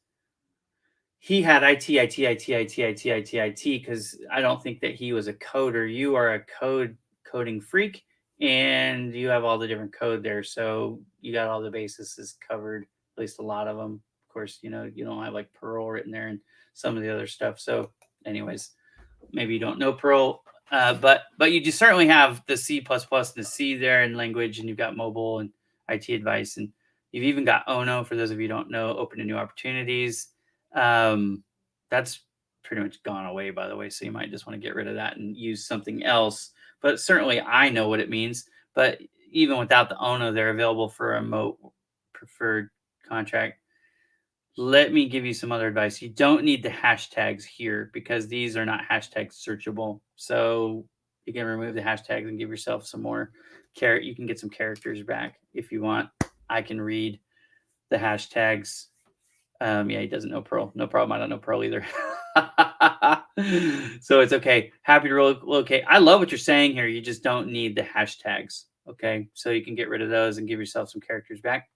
he had IT, because I don't think that he was a coder. You are a coding freak, and you have all the different code there. So you got all the bases covered, at least a lot of them. Of course, you don't have like Perl written there and some of the other stuff. So anyways, maybe you don't know Perl. But you just certainly have the C++ and the C there in language, and you've got mobile and IT advice, and you've even got ONO for those of you who don't know, open to new opportunities. That's pretty much gone away, by the way, so you might just want to get rid of that and use something else. But certainly I know what it means. But even without the ONO, they're available for a remote preferred contract. Let me give you some other advice. You don't need the hashtags here because these are not hashtag searchable. So you can remove the hashtags and give yourself some more you can get some characters back if you want. I can read the hashtags. Yeah, he doesn't know Perl. No problem. I don't know Perl either. So it's okay. Happy to relocate. I love what you're saying here. You just don't need the hashtags. Okay. So you can get rid of those and give yourself some characters back.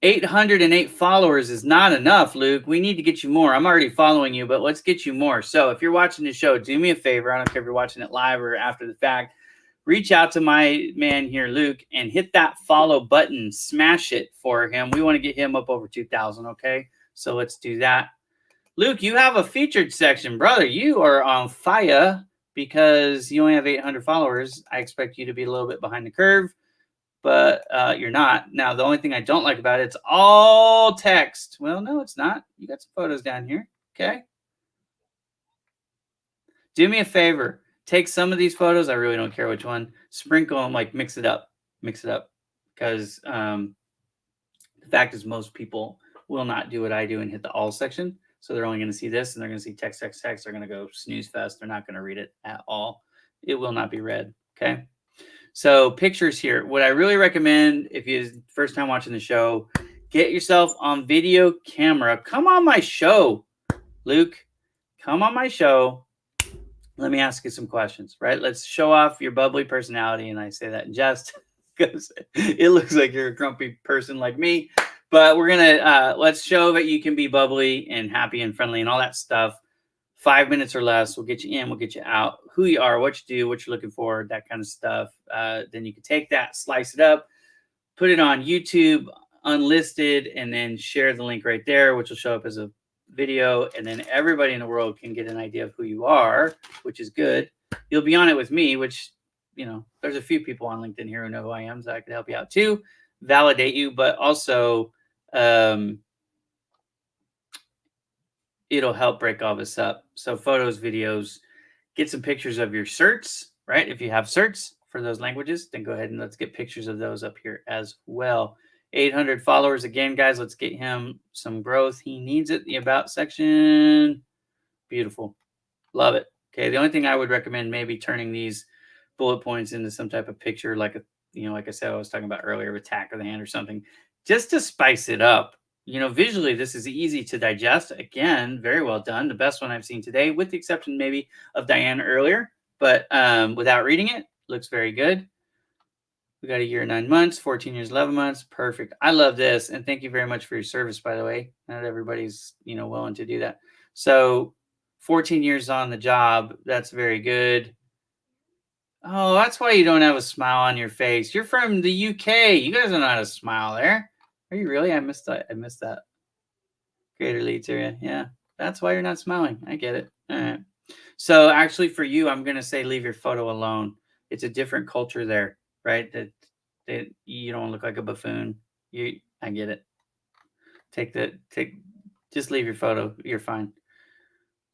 808 followers is not enough, Luke. We need to get you more. I'm already following you, but let's get you more. So if you're watching the show, do me a favor. I don't care if you're watching it live or after the fact. Reach out to my man here, Luke, and hit that follow button. Smash it for him. We want to get him up over 2,000, okay? So let's do that. Luke, you have a featured section. Brother, you are on fire because you only have 800 followers. I expect you to be a little bit behind the curve, but you're not. Now, the only thing I don't like about it, it's all text. Well, no, it's not. You got some photos down here, okay? Do me a favor. Take some of these photos. I really don't care which one. Sprinkle them, like mix it up. Mix it up. Because the fact is most people will not do what I do and hit the all section. So they're only going to see this and they're going to see text, text, text. They're going to go snooze fest. They're not going to read it at all. It will not be read, okay? So pictures here. What I really recommend if you're first time watching the show, get yourself on video camera. Come on my show, Luke. Come on my show. Let me ask you some questions, right? Let's show off your bubbly personality. And I say that in jest because it looks like you're a grumpy person like me. But we're going to, let's show that you can be bubbly and happy and friendly and all that stuff. 5 minutes or less, we'll get you in, we'll get you out, who you are, what you do, what you're looking for, that kind of stuff. Then you can take that, slice it up, put it on YouTube, unlisted, and then share the link right there, which will show up as a video. And then everybody in the world can get an idea of who you are, which is good. You'll be on it with me, which, you know, there's a few people on LinkedIn here who know who I am, so I could help you out too, validate you, but also it'll help break all this up. So photos, videos, get some pictures of your certs, right? If you have certs for those languages, then go ahead and let's get pictures of those up here as well. 800 followers again, guys. Let's get him some growth. He needs it. The about section. Beautiful. Love it. Okay. The only thing I would recommend maybe turning these bullet points into some type of picture, like like I said, I was talking about earlier with tack of the hand or something, just to spice it up. Visually, this is easy to digest. Again, very well done. The best one I've seen today, with the exception maybe of Diane earlier, but without reading it, looks very good. We got a year, 9 months, 14 years, 11 months. Perfect. I love this. And thank you very much for your service, by the way. Not everybody's, willing to do that. So 14 years on the job. That's very good. Oh, that's why you don't have a smile on your face. You're from the UK. You guys don't know how to smile there. Are you really? I missed that. Greater Leeds area. Yeah. That's why you're not smiling. I get it. All right. So actually for you, I'm going to say leave your photo alone. It's a different culture there, right? That you don't look like a buffoon. I get it. Just leave your photo. You're fine.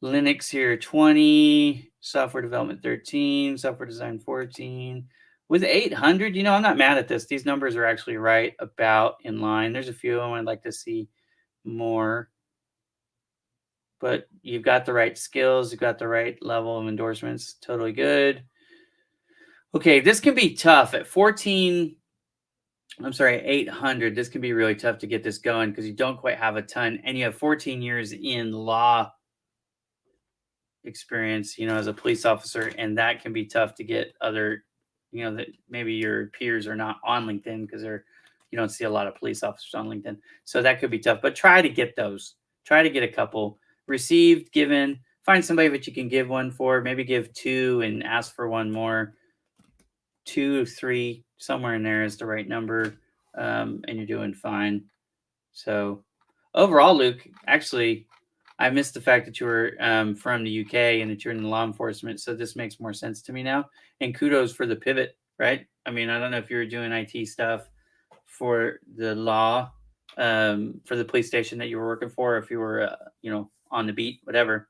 Linux here, 20, software development 13, software design 14. With 800, I'm not mad at this. These numbers are actually right about in line. There's a few of them I'd like to see more. But you've got the right skills. You've got the right level of endorsements. Totally good. Okay, this can be tough. At 800, this can be really tough to get this going because you don't quite have a ton. And you have 14 years in law experience, as a police officer. And that can be tough to get other, that maybe your peers are not on LinkedIn because you don't see a lot of police officers on LinkedIn. So that could be tough. But try to get those. Try to get a couple. Received, given, find somebody that you can give one for, maybe give two and ask for one more. 2, 3, somewhere in there is the right number, and you're doing fine. So overall, Luke, actually, I missed the fact that you were from the UK and that you're in law enforcement. So this makes more sense to me now. And kudos for the pivot, right? I mean, I don't know if you were doing IT stuff for the law, for the police station that you were working for, if you were, on the beat, whatever,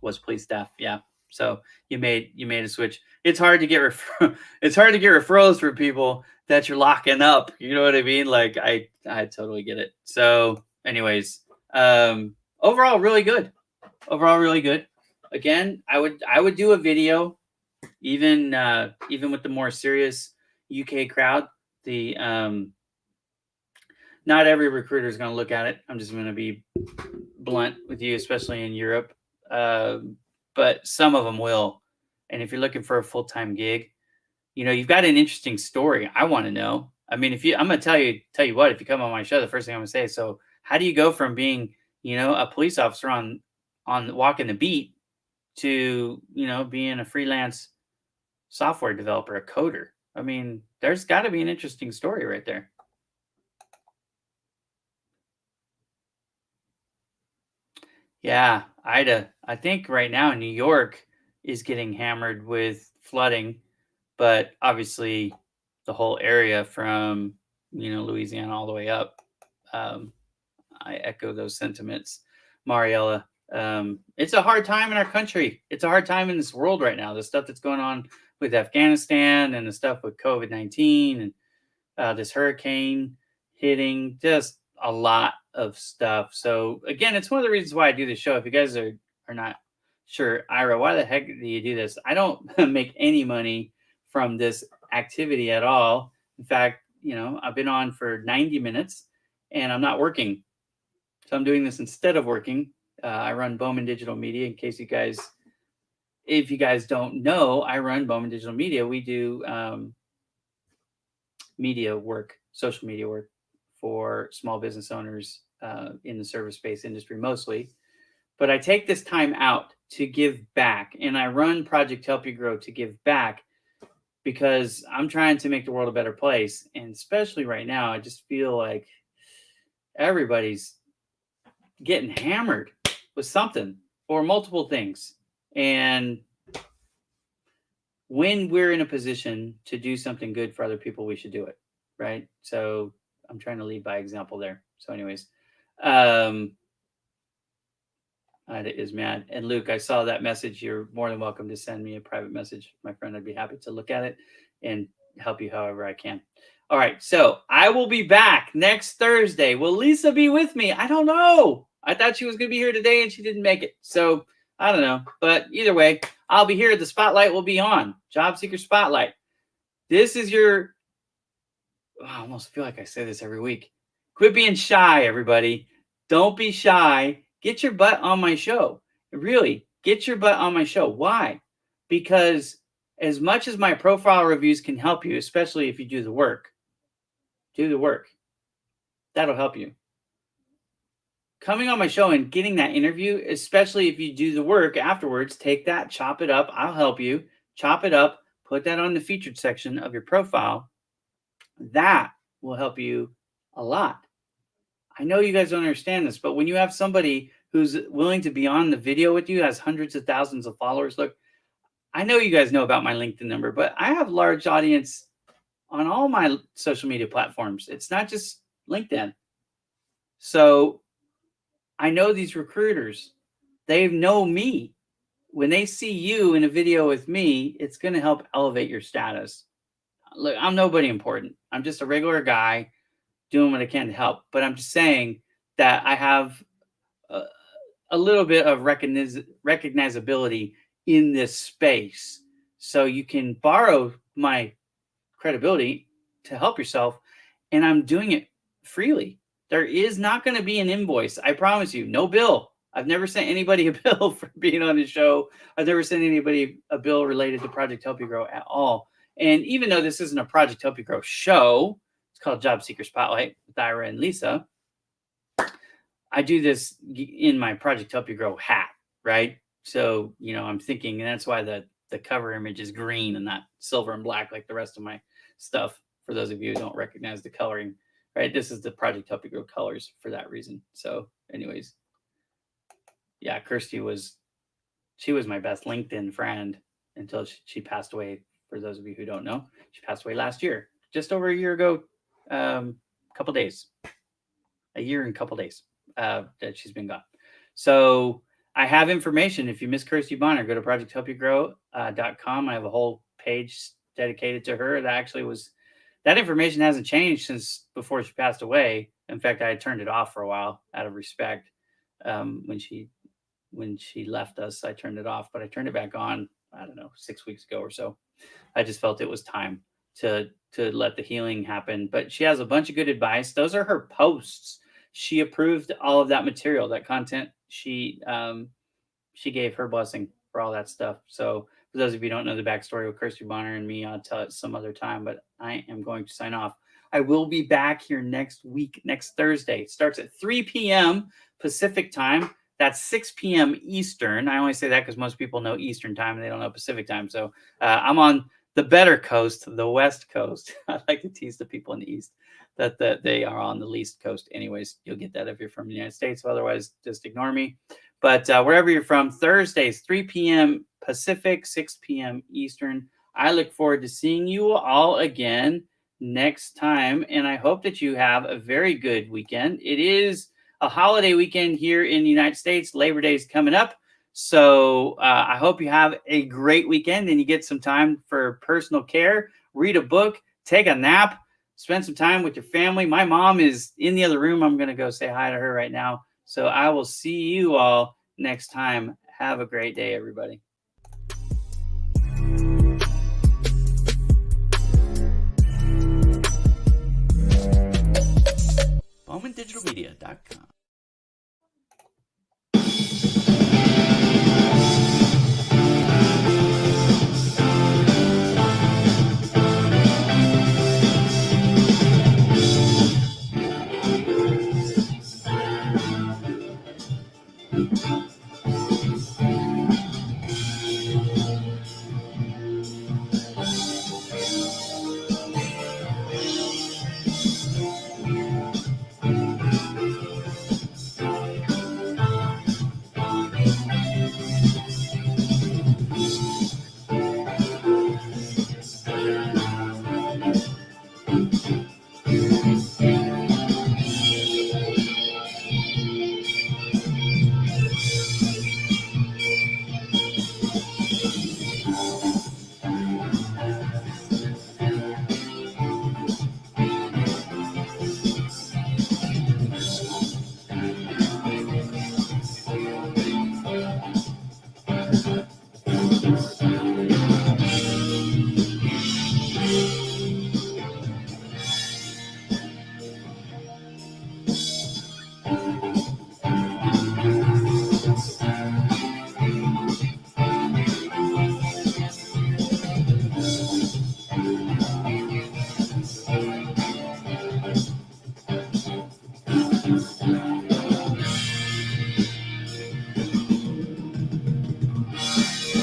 was police staff. Yeah. So you made a switch. It's hard to get it's hard to get referrals for people that you're locking up. You know what I mean? Like I totally get it. So, anyways, overall really good. Overall really good. Again, I would do a video, even with the more serious UK crowd. The not every recruiter is going to look at it. I'm just going to be blunt with you, especially in Europe. But some of them will. And if you're looking for a full-time gig, you've got an interesting story. I want to know. I mean, I'm going to tell you what, if you come on my show, the first thing I'm going to say, so how do you go from being, a police officer on walking the beat to, being a freelance software developer, a coder? I mean, there's got to be an interesting story right there. Yeah, Ida. I think right now New York is getting hammered with flooding, but obviously the whole area from Louisiana all the way up. Um, I echo those sentiments, Mariella. It's a hard time in our country. It's a hard time in this world right now. The stuff that's going on with Afghanistan and the stuff with COVID-19 and this hurricane hitting, just a lot of stuff. So again, it's one of the reasons why I do this show. If you guys are not sure, Ira, why the heck do you do this? I don't make any money from this activity at all. In fact, I've been on for 90 minutes and I'm not working. So I'm doing this instead of working. I run Bowman Digital Media. In case if you guys don't know, I run Bowman Digital Media. We do media work, social media work for small business owners in the service-based industry mostly. But I take this time out to give back, and I run Project Help You Grow to give back because I'm trying to make the world a better place. And especially right now, I just feel like everybody's getting hammered with something or multiple things. And when we're in a position to do something good for other people, we should do it, right? So I'm trying to lead by example there. So anyways, Ida is mad. And Luke, I saw that message. You're more than welcome to send me a private message, my friend. I'd be happy to look at it and help you however I can. All right, so I will be back next Thursday. Will Lisa be with me? I don't know. I thought she was going to be here today and she didn't make it. So I don't know. But either way, I'll be here. The spotlight will be on. Job Seeker Spotlight. This is your... I almost feel like I say this every week. Quit being shy, everybody. Don't be shy. Get your butt on my show. Really, get your butt on my show. Why? Because as much as my profile reviews can help you, especially if you do the work, that'll help you. Coming on my show and getting that interview, especially if you do the work afterwards, take that, chop it up. I'll help you. Chop it up, put that on the featured section of your profile. That will help you a lot. I know you guys don't understand this, but when you have somebody who's willing to be on the video with you, has hundreds of thousands of followers. Look, I know you guys know about my LinkedIn number, but I have large audience on all my social media platforms. It's not just LinkedIn. So I know these recruiters, they know me. When they see you in a video with me, it's going to help elevate your status. Look, I'm nobody important. I'm just a regular guy doing what I can to help. But I'm just saying that I have a little bit of recognizability in this space. So you can borrow my credibility to help yourself. And I'm doing it freely. There is not going to be an invoice. I promise you, no bill. I've never sent anybody a bill for being on the show. I've never sent anybody a bill related to Project Help You Grow at all. And even though this isn't a Project Help You Grow show, it's called Job Seeker Spotlight with Ira and Lisa. I do this in my Project Help You Grow hat, right? So, I'm thinking, and that's why the cover image is green and not silver and black like the rest of my stuff. For those of you who don't recognize the coloring, right? This is the Project Help You Grow colors for that reason. So anyways, yeah, Kirsty was my best LinkedIn friend until she passed away. For those of you who don't know, she passed away last year, just over a year ago, couple days, a year and a couple days that she's been gone. So I have information. If you miss Kirsty Bonner, go to projecthelpyougrow.com. I have a whole page dedicated to her. That information hasn't changed since before she passed away. In fact, I had turned it off for a while out of respect. When she left us, I turned it off, but I turned it back on, I don't know, 6 weeks ago or so. I just felt it was time to let the healing happen. But she has a bunch of good advice. Those are her posts. She approved all of that material, that content. She gave her blessing for all that stuff. So for those of you who don't know the backstory of Kirsty Bonner and me, I'll tell it some other time, but I am going to sign off. I will be back here next week, next Thursday. It starts at 3 p.m. Pacific time. That's 6 p.m. Eastern. I only say that because most people know Eastern time and they don't know Pacific time. So I'm on the better coast, the West Coast. I like to tease the people in the East that they are on the least coast. Anyways, you'll get that if you're from the United States. Otherwise, just ignore me. But wherever you're from, Thursdays, 3 p.m. Pacific, 6 p.m. Eastern. I look forward to seeing you all again next time. And I hope that you have a very good weekend. It is a holiday weekend here in the United States. Labor Day is coming up. So I hope you have a great weekend and you get some time for personal care, read a book, take a nap, spend some time with your family. My mom is in the other room. I'm going to go say hi to her right now. So I will see you all next time. Have a great day, everybody. BowmanDigitalMedia.com.